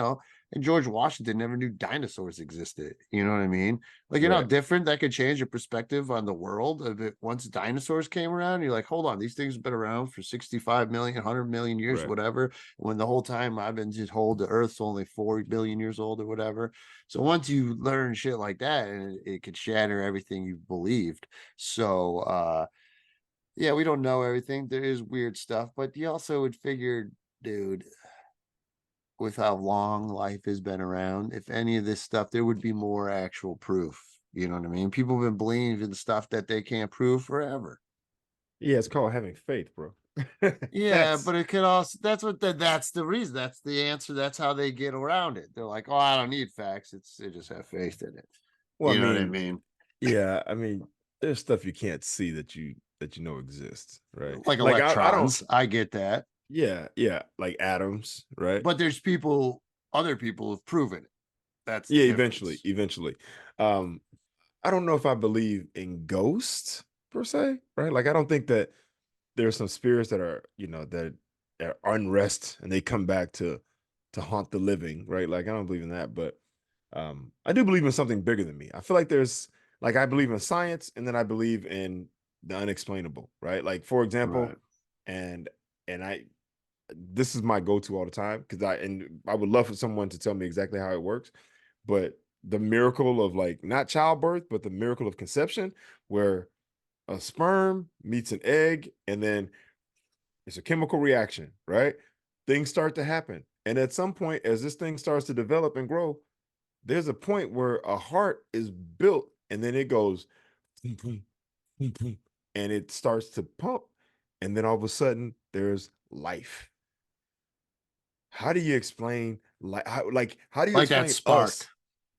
and George Washington never knew dinosaurs existed. You know what I mean? Like, you know how Right. different that could change your perspective on the world of it once dinosaurs came around. You're like, hold on, these things have been around for 65 million, 100 million years, Right. whatever. When the whole time I've been just told the Earth's only 4 billion years old or whatever. So once you learn shit like that, and it could shatter everything you believed. So yeah, we don't know everything. There is weird stuff, but you also would figure, dude, with how long life has been around, if any of this stuff, there would be more actual proof. You know what I mean? People have been believing stuff that they can't prove forever. Yeah, it's called having faith, bro. Yeah, but it could also, that's the reason. That's the answer. That's how they get around it. They're like, oh, I don't need facts. They just have faith in it. Well, You I know what I mean, mean? yeah, I mean, there's stuff you can't see that you know exists, right? Like Like I don't. electrons. I get that. Yeah, like atoms, right? But there's other people have proven it. That's the Yeah, difference. eventually. Um, I don't know if I believe in ghosts per se, right? Like I don't think that there's some spirits that are, that are unrest and they come back to haunt the living, right? Like I don't believe in that, but I do believe in something bigger than me. I feel like there's like I believe in science and then I believe in the unexplainable, right? Like for example, Right. and I this is my go-to all the time because I would love for someone to tell me exactly how it works, but the miracle of like not childbirth, but the miracle of conception, where a sperm meets an egg and then it's a chemical reaction, right? Things start to happen. And at some point, as this thing starts to develop and grow, there's a point where a heart is built and then it goes boom, boom, boom, boom, and it starts to pump. And then all of a sudden, there's life. How do you explain how do you Like that explain spark. us?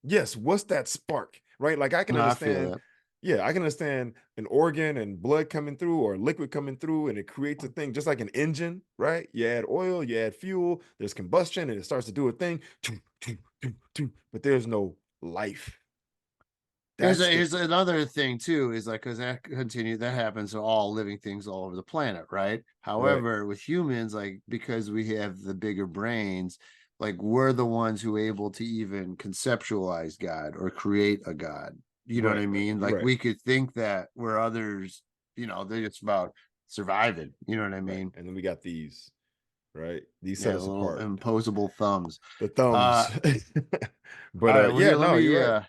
Yes, what's that spark? Right? Like I can No, I feel understand, that. yeah, I can understand an organ and blood coming through or liquid coming through and it creates a thing just like an engine, right? You add oil, you add fuel, there's combustion and it starts to do a thing. But there's no life. Here's another thing too, is like because that happens to all living things all over the planet, right? Right. However, with humans, like because we have the bigger brains, like we're the ones who are able to even conceptualize God or create a God. You know what I Right. mean? Like Right. we could think that where others, they're just about surviving. You know what I Right. mean? And then we got these, right? These set Yeah, us little apart. imposable thumbs. The Uh thumbs. all But right, well yeah, here, let no, me you're right.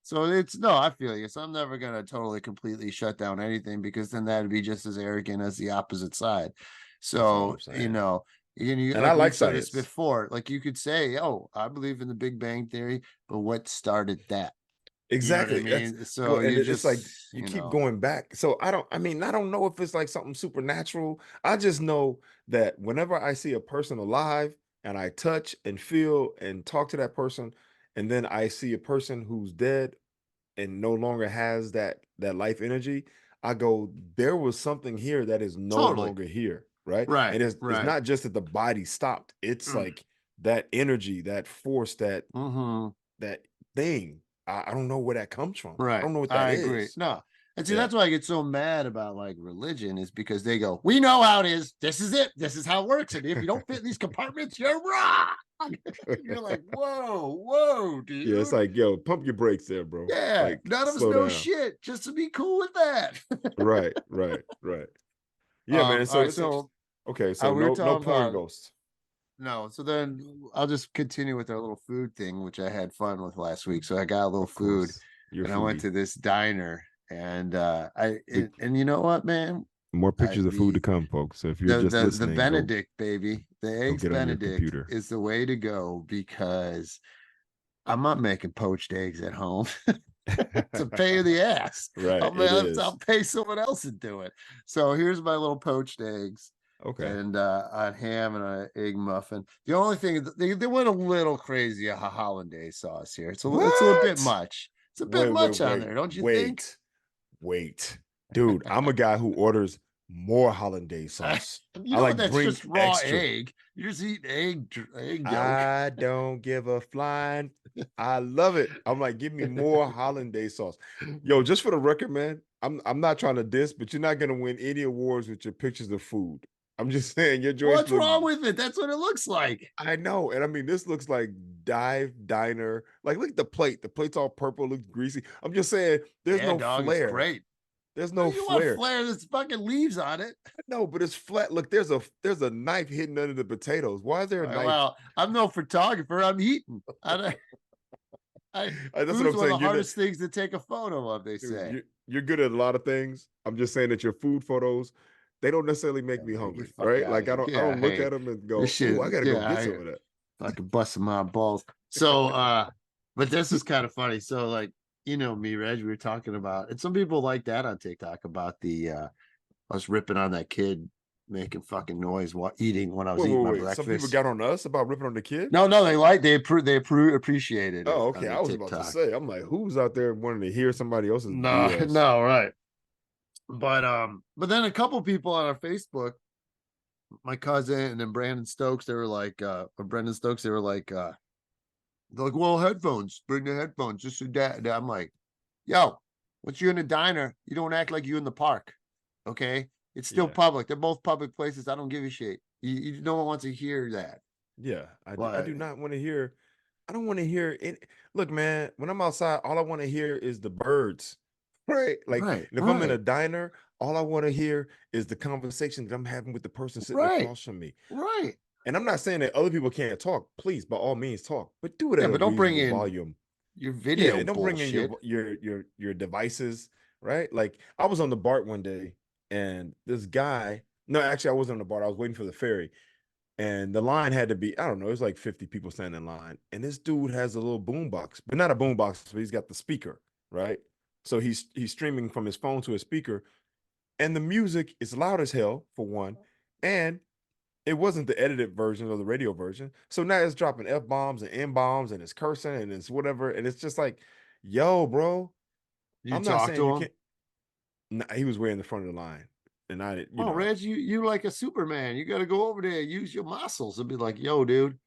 So it's no, I feel you. So I'm never gonna totally completely shut down anything because then that'd be just as arrogant as the opposite side. That's all So I'm saying. And I like like we've said this science. before, like you could say, "Oh, I believe in the Big Bang Theory," but what started that? You know what I Exactly. That's mean? So well, and you it's like just, you keep going back. So I mean, I don't know if it's like something supernatural. I just know that whenever I see a person alive and I touch and feel and talk to that person, and then I see a person who's dead and no longer has that life energy, I go, there was something here that is no totally longer here, right? right, And it's right. not just that the body stopped. It's like that energy, that force, Mm-hmm. that thing. I don't know where that comes from. I Right. don't know what that I agree. is. No. And see, Yeah. that's why I get so mad about like religion is because they go, we know how it is. This is it. This is how it works. And if you don't fit in these compartments, you're wrong. You're like, whoa, Yeah, it's dude. like, yo, pump your brakes there, bro. Yeah. Like, None of us slow know down. shit just to be cool with that. Right. Yeah, man. All So right. it's So interesting. Okay, so we were no talking porn about ghosts. no. So then I'll just continue with our little food thing, which I had fun with last week. So I got a little Of food, course, you're and I went foodie. to this diner, and Big- and you know what, man, More pictures of food to the come, folks. So if you're just the listening, go Benedict, baby, the go eggs get on your Benedict computer. is the way to go because I'm not making poached eggs at home. It's a pain in the ass. Right, it is. I'll pay someone else to do it. So here's my little poached eggs Okay. and on ham and an egg muffin. The only thing they went a little crazy a hollandaise sauce here. It's a bit What? much. It's a bit much on there, don't you think? Wait, dude. I'm a guy who orders more hollandaise sauce. You I know like that's bring just raw extra. egg. You're just eating egg yolk. I don't give a flying. I love it. I'm like, give me more hollandaise sauce. Yo, just for the record, man, I'm not trying to diss, but you're not gonna win any awards with your pictures of food. I'm just saying your joints What's look. wrong with it? That's what it looks like. I know, and I mean, this looks like dive diner. Like, look at the plate. The plate's all purple, looks greasy. I'm just saying, there's Yeah, no dog, it's flair. great. There's no You want flair. flair? There's fucking leaves on it. No, but it's flat. Look, there's a knife hidden under the potatoes. Why is there a knife? Well, I'm no photographer. I'm eating. That's what Food's I'm one of the saying. hardest things to take a photo of, they Dude, say. you're good at a lot of things. I'm just saying that your food photos, they don't necessarily make me Man, get hungry, fuck right? out Like of I here. don't look Hey, at them and go, this shit, "Oh, I gotta go get some of that." fucking busting my balls. So, but this is kind of funny. So, like, you know me, Reg, we were talking about, and some people like that on TikTok about us ripping on that kid making fucking noise while eating when I was eating my Wait. Some people breakfast. got on us about ripping on the kid. No, they appreciated it. Oh, on okay. their I was about to TikTok. say, I'm like, who's out there wanting to hear somebody else's No, BS? no, right. But then a couple people on our Facebook, my cousin and then Brandon Stokes, they were like, or Brendan Stokes, they were like, they're like, well, headphones, bring the headphones, just so that. I'm like, yo, once you're in a diner, you don't act like you in the park. Okay. It's still Yeah. public. They're both public places. I don't give a shit. No one wants to hear that. Yeah, I But do not want to hear. I don't want to hear it. Look, man, when I'm outside, all I want to hear is the birds, right? Like, right, and if I'm in a right, diner, all I want to hear is the conversation that I'm having with the person sitting right, across from me. right. And I'm not saying that other people can't talk. Please, by all means, talk, but do it Yeah, at a but don't bring reasonable in volume. your Yeah, video and don't bring in bullshit. your devices, right? Like, I was on the BART one day, and this guy. No, actually, I wasn't on the BART. I was waiting for the ferry. And the line had to be, I don't know, it was like 50 people standing in line. And this dude has a little boom box, but not a boom box, but he's got the speaker, right? So he's streaming from his phone to his speaker. And the music is loud as hell, for one. And it wasn't the edited version or the radio version. So now it's dropping F-bombs and N-bombs and it's cursing and it's whatever. And it's just like, yo, bro, You I'm not talk saying to you him. can't. Nah, he was way in the front of the line. And I didn't, Oh, Reg, you like a Superman. You got to go over there, use your muscles, and be like, "Yo, dude,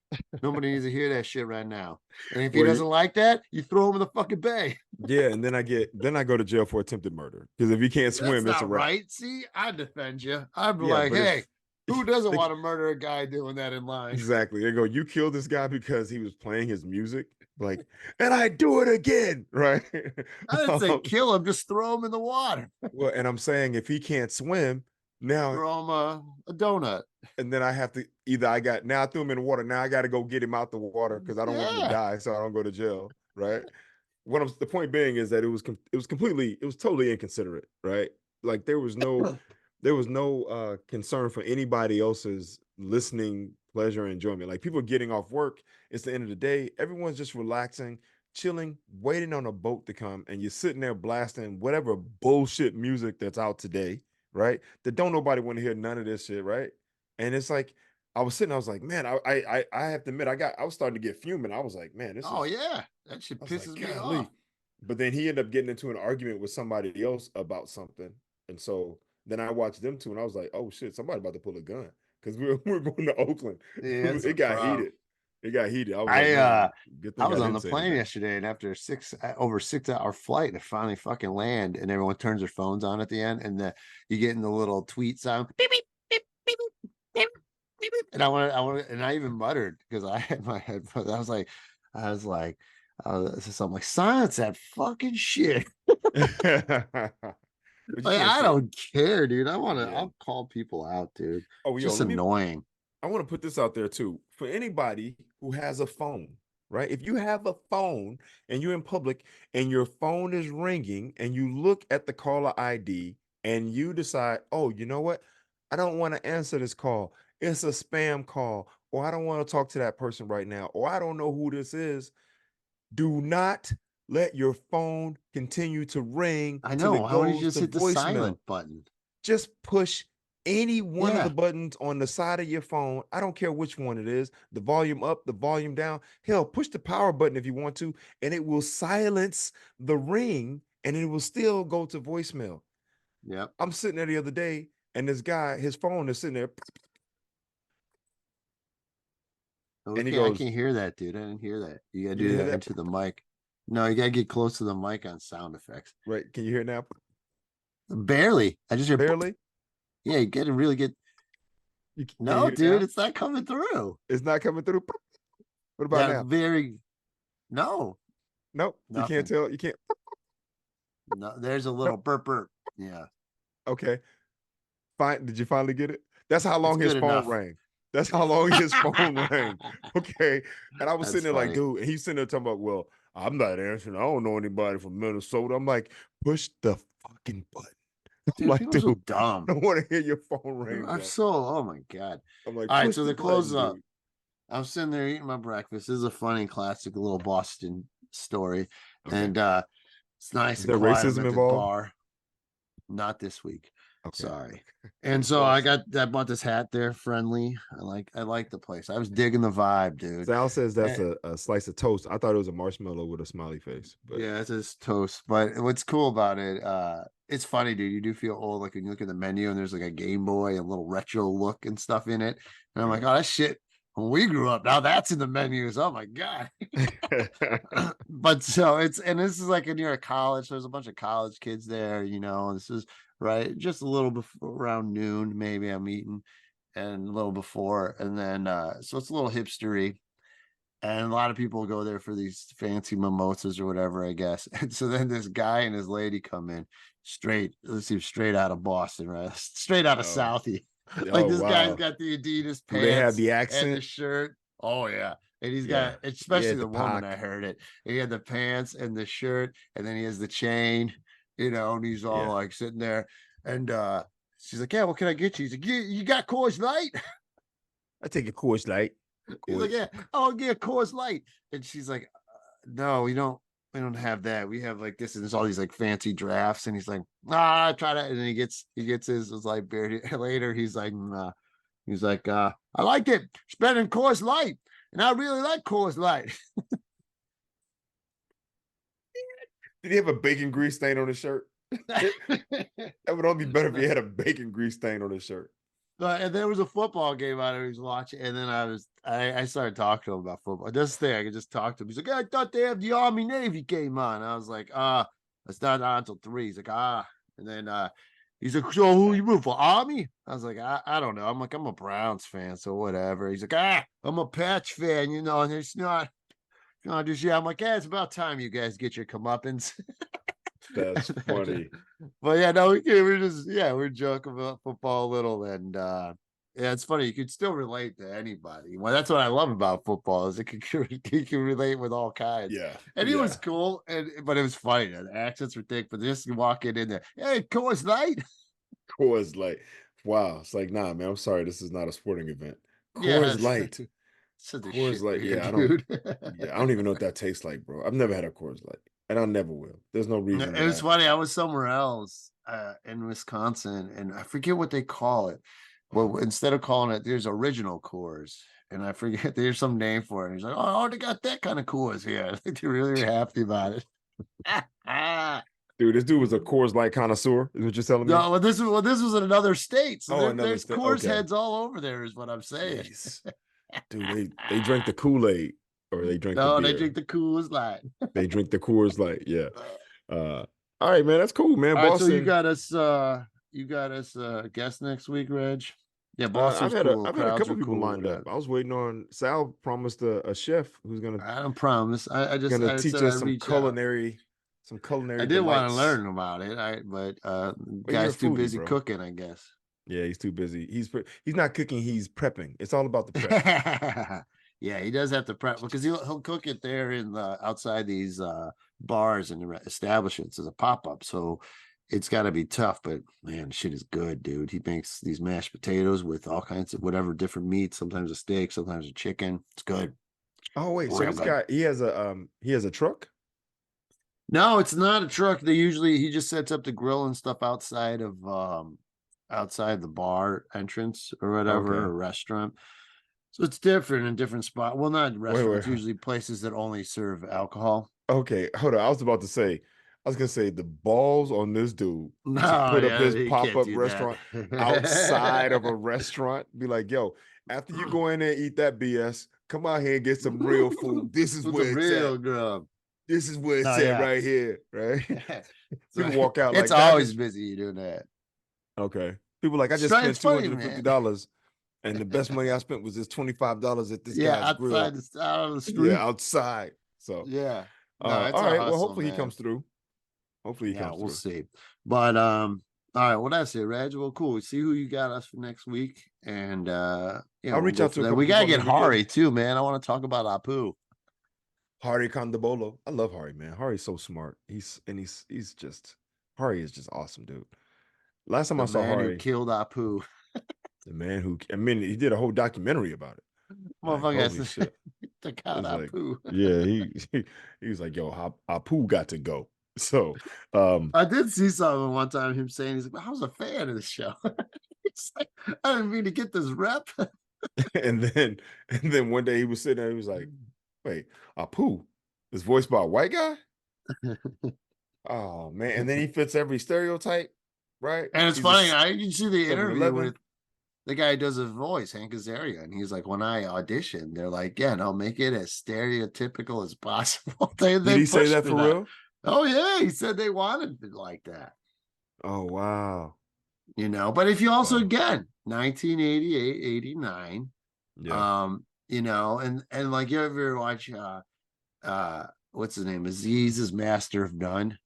nobody needs to hear that shit right now." And if he Well, doesn't like that, you throw him in the fucking bay. yeah, and then I go to jail for attempted murder. Because if he can't That's swim, it's a not wrap. right. See, I defend you. I'd be Yeah, like, but "Hey, who doesn't like, want to murder a guy doing that in line?" exactly. They go, you killed this guy because he was playing his music, like, and I do it again, right? I didn't say kill him, just throw him in the water. Well, and I'm saying if he can't swim now, Throw him a donut. and then I have to I threw him in the water. Now I got to go get him out the water because I don't want him to Yeah. die, so I don't go to jail, right? The point being is that it was totally inconsiderate, right? Like there was no concern for anybody else's listening pleasure and enjoyment. Like people getting off work, it's the end of the day, everyone's just relaxing, chilling, waiting on a boat to come, and you're sitting there blasting whatever bullshit music that's out today, right? That don't nobody want to hear none of this shit, right? And it's like I was like, man, I have to admit, I was starting to get fuming. I was like, man, Yeah, that shit I was pisses like, me golly. off. But then he ended up getting into an argument with somebody else about something. And so then I watched them two and I was like, oh shit, somebody about to pull a gun. Because we're going to Oakland. Yeah, It got heated. It got heated. I was like, I man, good thing I was on didn't the say plane anything. yesterday, and after over 6 hour flight, to finally fucking land, and everyone turns their phones on at the end, and you get in the little tweet sound, beep, beep, beep, beep, beep, beep, beep, beep. And and I even muttered because I had my headphones. I was like, something like silence that fucking shit. But you Like, can't I say, don't care, dude. yeah. I'll call people out, dude. Oh, yo, Just annoying. I want to put this out there too. For anybody who has a phone, right? If you have a phone and you're in public and your phone is ringing and you look at the caller ID and you decide, oh, you know what? I don't want to answer this call. It's a spam call, or I don't want to talk to that person right now, or I don't know who this is. Do not let your phone continue to ring I till know. it How would you goes just to hit the voicemail. silent button? Just push any one of Yeah. the buttons on the side of your phone. I don't care which one it is, the volume up, the volume down. Hell, push the power button if you want to, and it will silence the ring and it will still go to voicemail. Yep. I'm sitting there the other day and this guy, his phone is sitting there and he I goes, can't hear that, dude. I didn't hear that. You gotta you do didn't hear that that? into the mic. No, you gotta get close to the mic on sound effects. Right. Can you hear it now? Barely. I just hear Barely? Yeah, you gotta really get. Can you No, hear it dude, now? it's not coming through. It's not coming through. What about Yeah, now? no, Nope. You nothing. can't tell. You can't. No, there's a little burp burp. Yeah. Okay. Fine. Did you finally get it? That's how long his good phone enough. rang. That's how long his phone rang. Okay. And I was That's sitting there like, funny. dude, and he's sitting there talking about, well, I'm not answering. I don't know anybody from Minnesota. I'm like, push the fucking button. I'm Dude, like, people dude, are so dumb. I don't want to hear your phone ring, I'm bro. so, oh my God. I'm like, All right, push so the they close button, up. dude. I'm sitting there eating my breakfast. This is a funny classic little Boston story. Okay. And it's nice Is and there quiet. I'm racism at the involved? bar. Not this week. Okay. Sorry. And so I bought this hat there, friendly. I like the place. I was digging the vibe, dude. Sal says that's And- a slice of toast. I thought it was a marshmallow with a smiley face. But yeah, it's just toast. But what's cool about it, it's funny, dude. You do feel old, like when you look at the menu and there's like a Game Boy, a little retro look and stuff in it. And I'm like, oh, that shit. When we grew up, now that's in the menus. Oh my God. But so this is like near a college. So there's a bunch of college kids there, this is right just a little before around noon, maybe I'm eating, and a little before. And then so it's a little hipstery. And a lot of people go there for these fancy mimosas or whatever, I guess. And so then this guy and his lady come in straight out of Boston, right? Straight out of Oh. Southie. Like Oh, this guy's wow. got the Adidas Do they have pants the and the accent? shirt. Oh yeah. And he's Yeah. got, especially Yeah, the the woman, pack. I heard it. He had the pants and the shirt, and then he has the chain, and he's all Yeah. like sitting there. And she's like, yeah, what can I get you? He's like, you got Coors Light? I take a Coors Light. He's like, yeah, I'll get a Coors Light. And she's like, no, we don't have that. We have like this, and there's all these like fancy drafts. And he's like, try that. And then he gets his like beer later. He's like, nah. He's like, I like it. It's better than Coors Light. And I really like Coors Light. Did he have a bacon grease stain on his shirt? That would only be better if he had a bacon grease stain on his shirt. And there was a football game out there he was watching, and then I started talking to him about football. This thing I could just talk to him. He's like, I thought they have the Army Navy game on. I was like, it's not on until 3. He's like, and then he's like, so who you root for, Army? I was like, I don't know. I'm like, I'm a Browns fan, so whatever. He's like, I'm a Patch fan, and it's not just I'm like, it's about time you guys get your comeuppance. That's funny. But yeah, no, we're joking about football a little, and yeah, it's funny. You can still relate to anybody. Well, that's what I love about football is you can relate with all kinds. Yeah, and he was cool, but it was funny. The accents were thick, but just walking in there, hey, Coors Light. Coors Light. Wow, it's like, nah, man. I'm sorry, this is not a sporting event. Yeah, Coors Light. Coors Light. Yeah, I don't even know what that tastes like, bro. I've never had a Coors Light, and I never will. There's no reason. It was funny. I was somewhere else in Wisconsin, and I forget what they call it. Well, instead of calling it, there's original Coors, and I forget there's some name for it. And he's like, oh, they got that kind of Coors here. I think they really were happy about it. Dude, this dude was a Coors Light connoisseur. Is what you're telling me? No, well, this was in another state. So another there's state. Coors Okay. heads all over there, is what I'm saying. Jeez. Dude, they drank the Kool-Aid, or they drank the beer. They drink the Coors Light. They drink the Coors Light. Yeah. All right, man. That's cool, man. All right, Boston. so you got us a guest next week, Reg. Yeah, Boston's I've cool. had a couple Crowds are people cool. lined up. I was waiting on Sal. Promised a chef who's gonna I don't promise. I teach us some some culinary I did want to delights. learn about it, but you're a guy's too foodie, busy bro. cooking, I guess. Yeah, he's too busy. He's not cooking. He's prepping. It's all about the prep. Yeah, he does have to prep because he'll cook it there in the outside these bars and establishments as a pop-up. So it's got to be tough, but man, shit is good, dude. He makes these mashed potatoes with all kinds of whatever different meats, sometimes a steak, sometimes a chicken. It's good. Oh wait, so Real this good. guy he has a truck? No, it's not a truck. He just sets up the grill and stuff outside of outside the bar entrance or whatever, Okay. or restaurant. So it's different in different spot. Well, not restaurants, wait. usually places that only serve alcohol. Okay, hold on. I was gonna say the balls on this dude to No, put up yeah, his you can't pop-up do that. restaurant outside of a restaurant. Be like, yo, after you go in there and eat that BS, come out here and get some real food. This is With where the it's real at. grub. This is where it's No, at yeah. right here, right? So People walk out it's like that. always busy doing that. Okay. People like, I just It's spent funny, man. $250 and the best money I spent was this $25 at this guy's grill. Outside out on the street. Yeah, outside. So Yeah. No, it's all a right. hustle, Well, hopefully man. he comes through. Hopefully he Yeah, comes we'll through. see. But all right, well that's it, Reg. Well, cool. See who you got us for next week, and I'll we'll reach go out to from a there. couple We gotta people get on the weekend. Hari too, man. I want to talk about Apu. Hari Kondabolo. I love Hari, man. Hari's so smart. He's just Hari is just awesome, dude. Last time The I saw man who Hari, killed Apu. the man who he did a whole documentary about it. Like, Motherfucker has holy to shit. took out It's like, Apu. yeah, he was like, yo, Apu got to go. So I did see something one time, him saying, he's like, I was a fan of the show. It's like, I didn't mean to get this rep. and then one day he was sitting there, he was like, wait, Apu is voiced by a white guy? Oh man. And then he fits every stereotype, right? And it's He's funny, I you see the interview 7-Eleven. with the guy who does his voice, Hank Azaria, and he's like, when I auditioned, they're like, yeah, no, make it as stereotypical as possible. They Did he say pushed that for real? Oh yeah, he said they wanted it like that. Oh wow. But if you also Wow. again 1988, 89, Yeah. and like you ever watch what's his name? Aziz's Master of None.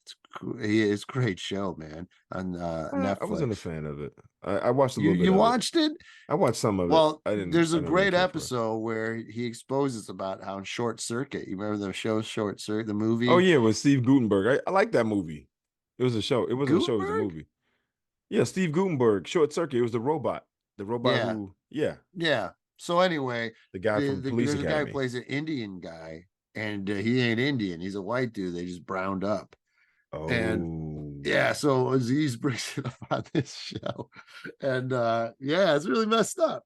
It's a great show, man, on Netflix. I wasn't a fan of it. I watched a little bit You of watched it? I watched some of it. Well, I didn't there's a I didn't really great care for it. episode where he exposes about how in Short Circuit. You remember the show Short Circuit, the movie? Oh yeah, with Steve Gutenberg. I like that movie. It was a show. It wasn't a show, it was a Gutenberg? movie. Yeah, Steve Gutenberg, Short Circuit. It was the robot. The robot Yeah. who, yeah, Yeah. So anyway, the guy from Police there's a guy Academy. who plays an Indian guy, and he ain't Indian. He's a white dude. They just browned up. Oh, And yeah, so Aziz brings it up on this show, and yeah, it's really messed up.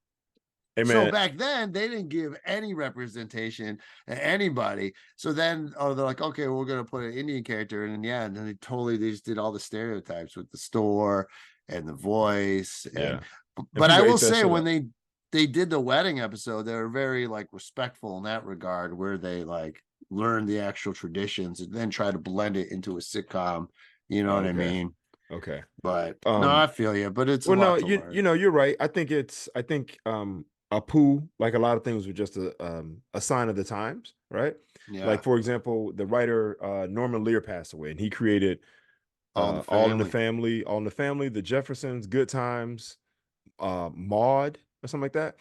hey So man, back then they didn't give any representation to anybody. So then they're like, okay, we're gonna put an Indian character in, and yeah, and then they just did all the stereotypes with the store and the voice. yeah. But I people will ate that say shit when up. they did the wedding episode, they were very like respectful in that regard, where they like learned the actual traditions and then try to blend it into a sitcom. You know what I Okay. mean? Okay. But no, I feel you. But it's Well, a no, lot to learn. you're right. I think Apu, like a lot of things, was just a sign of the times, right? Yeah. Like for example, the writer Norman Lear passed away, and he created All All in the Family, The Jeffersons, Good Times, Maude, or something like that.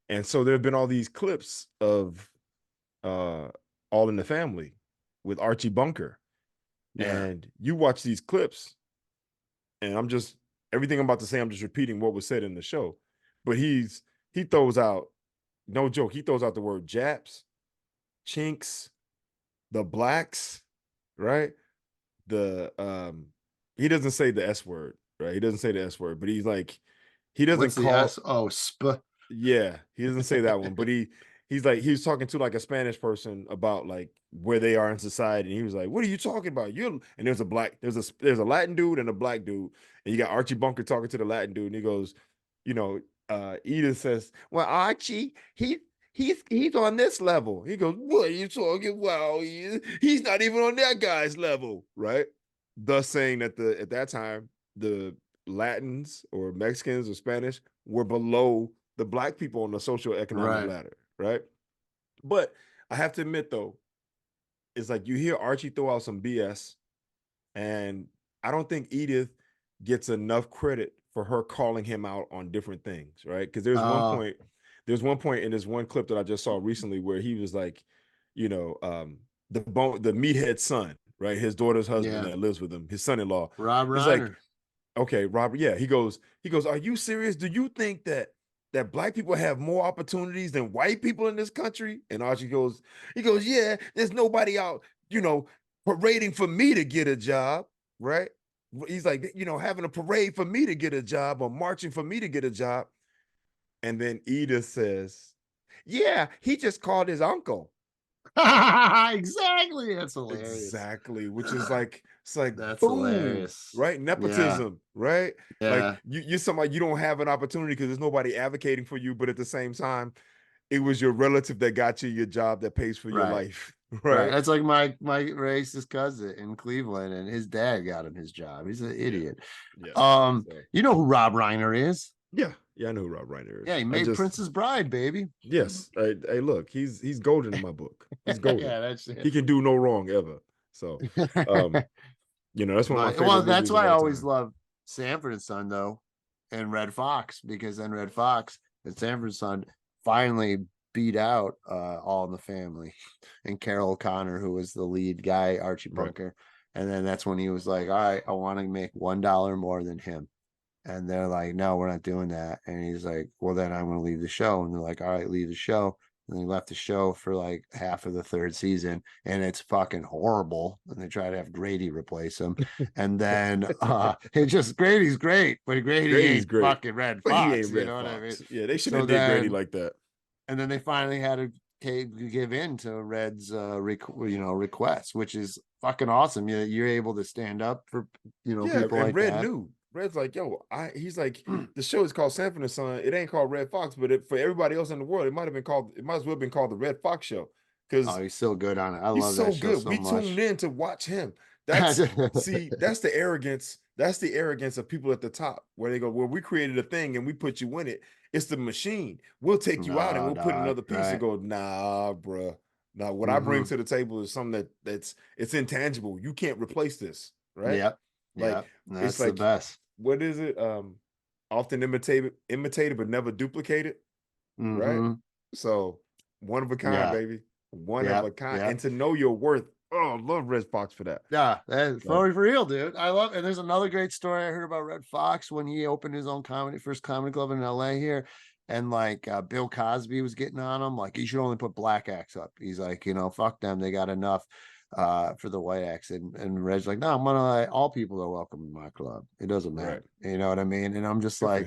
And so there have been all these clips of All in the Family with Archie Bunker. Yeah. And you watch these clips, and everything I'm about to say, I'm just repeating what was said in the show. But he throws out, no joke, he throws out the word Japs, Chinks, the blacks, right? He doesn't say the S word, right? He doesn't say the S word, but he's like, he doesn't What's the call S? Oh, yeah, he doesn't say that one, but he's like, he was talking to like a Spanish person about like where they are in society, and he was like, "What are you talking about? And there's a Latin dude and a black dude, and you got Archie Bunker talking to the Latin dude, and he goes, Edith says, "Well, Archie, he's on this level." He goes, "What are you talking about? He's not even on that guy's level," right? Thus saying that at that time the Latins or Mexicans or Spanish were below the black people on the social economic ladder, right? But I have to admit though, it's like you hear Archie throw out some BS, And I don't think Edith gets enough credit for her calling him out on different things, right? Because there's one point in this one clip that I just saw recently where he was like, the meathead son, right? His daughter's husband that lives with him, his son-in-law. Rob He's like, Reiner. okay, Robert. Yeah, he goes, are you serious? Do you think that black people have more opportunities than white people in this country? And Archie goes, yeah, there's nobody out, parading for me to get a job, right? He's like, having a parade for me to get a job or marching for me to get a job. And then Edith says, yeah, he just called his uncle. Exactly. That's hilarious. Exactly. Which is like, it's like, that's boom, hilarious. right? Nepotism, right? Yeah. Like you're somebody, you don't have an opportunity because there's nobody advocating for you, but at the same time, it was your relative that got you your job that pays for your life. Right. That's like my racist cousin in Cleveland, and his dad got him his job. He's an idiot. Yeah. You know who Rob Reiner is? Yeah, I know who Rob Reiner is. Yeah, he made Princess Bride, baby. Yes. Hey, look, he's golden in my book. He's golden. Yeah, that's it. He can do no wrong ever. So, that's one of my favorite. Well, that's why I always love Sanford and Son though, and Red Fox, because then Red Fox and Sanford and Son finally beat out All in the Family and Carol O'Connor, who was the lead guy, Archie Bunker. And then that's when he was like, all right, I want to make $1 more than him. And they're like, no, we're not doing that. And he's like, well, then I'm going to leave the show. And they're like, all right, leave the show. And he left the show for like half of the third season, and it's fucking horrible. And they try to have Grady replace him. And then it's just Grady's great, but Grady's ain't great. Fucking Red Fox. He ain't Red Fox. What I mean? Yeah, they shouldn't have did Grady like that. And then they finally had to give in to Red's request, which is fucking awesome. You're able to stand up for people like Red that. knew. Red's like, yo, he's like, the show is called Sanford and Son. It ain't called Red Fox, but for everybody else in the world, it might as well have been called the Red Fox Show. Because he's so good on it. I love that show. He's so good. We tuned in to watch him. That's that's the arrogance. That's the arrogance of people at the top, where they go, well, we created a thing and we put you in it. It's the machine. We'll take you out and we'll put another piece and go, nah, bruh. Now, what I bring to the table is something it's intangible. You can't replace this, right? Yep. Like that's the best. What is it? Often imitated but never duplicated, right? So one of a kind, baby. One of a kind, and to know your worth. Oh, I love Red Fox for that. Yeah, that's for real, dude. I love. And there's another great story I heard about Red Fox when he opened his own first comedy club in LA here. And like Bill Cosby was getting on him, like, you should only put black acts up. He's like, fuck them, they got enough for the white acts. And Red's like, no, I'm gonna all people are welcome in my club. It doesn't matter. You know what I mean? And I'm just like,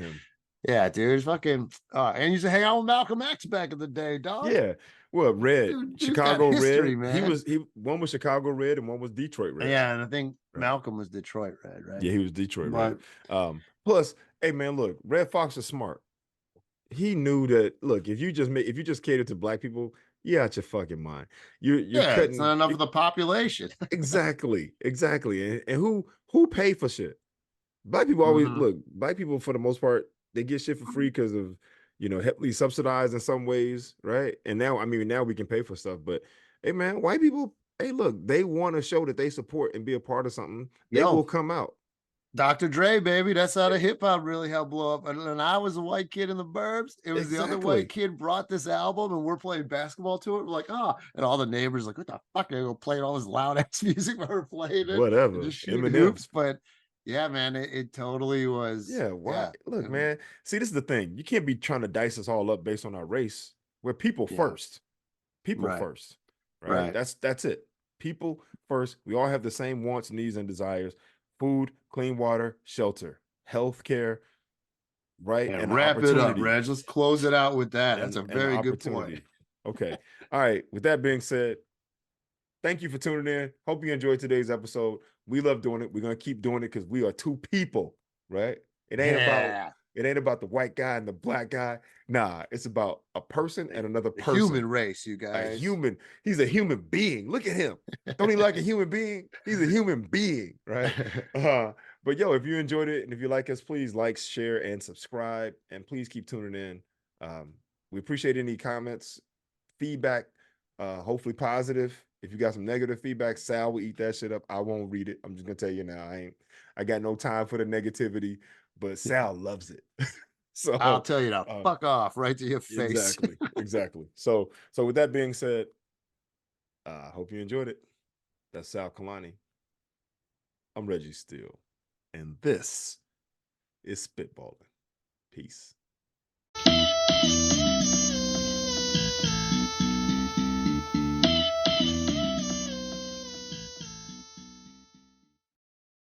yeah, dude, fucking and you used to hang out with Malcolm X back in the day, dog. Yeah. Well, Red, dude, Chicago history, Red. Man. He one was Chicago Red and one was Detroit Red. Yeah, and I think Malcolm was Detroit Red, right? Yeah, he was Detroit Red. Plus, hey man, look, Red Fox is smart. He knew that. Look, if you just cater to black people, you're out your fucking mind. You're cutting. It's not enough of the population. Exactly. And who pay for shit? Black people always look. Black people, for the most part, they get shit for free because of heavily subsidized in some ways, right? And now we can pay for stuff. But hey, man, white people, hey, look, they want to show that they support and be a part of something. They will come out. Dr. Dre, baby, that's how the hip hop really helped blow up. And I was a white kid in the burbs. It was the other white kid brought this album, and we're playing basketball to it. We're like, and all the neighbors like, what the fuck? They go playing all this loud ass music while we're playing it. Whatever. Just shooting hoops. But yeah, man, it totally was. Yeah. Why? Yeah. Look, man. See, this is the thing. You can't be trying to dice us all up based on our race. We're people first. People first. Right? That's it. People first. We all have the same wants, needs, and desires. Food, clean water, shelter, health care, right? And wrap it up, Reg. Let's close it out with that. That's a very good point. Okay. All right. With that being said, thank you for tuning in. Hope you enjoyed today's episode. We love doing it. We're going to keep doing it because we are two people, right? It ain't about the white guy and the black guy. Nah, it's about a person and another person. Human race, you guys. A human. He's a human being. Look at him. Don't he like a human being? He's a human being, right? But yo, if you enjoyed it and if you like us, please like, share, and subscribe. And please keep tuning in. We appreciate any comments, feedback, hopefully positive. If you got some negative feedback, Sal will eat that shit up. I won't read it. I'm just gonna tell you now. I got no time for the negativity, but Sal loves it. So I'll tell you now, fuck off right to your face. Exactly. So with that being said, I hope you enjoyed it. That's Sal Kalani. I'm Reggie Steele, and this is Spitballin. Peace.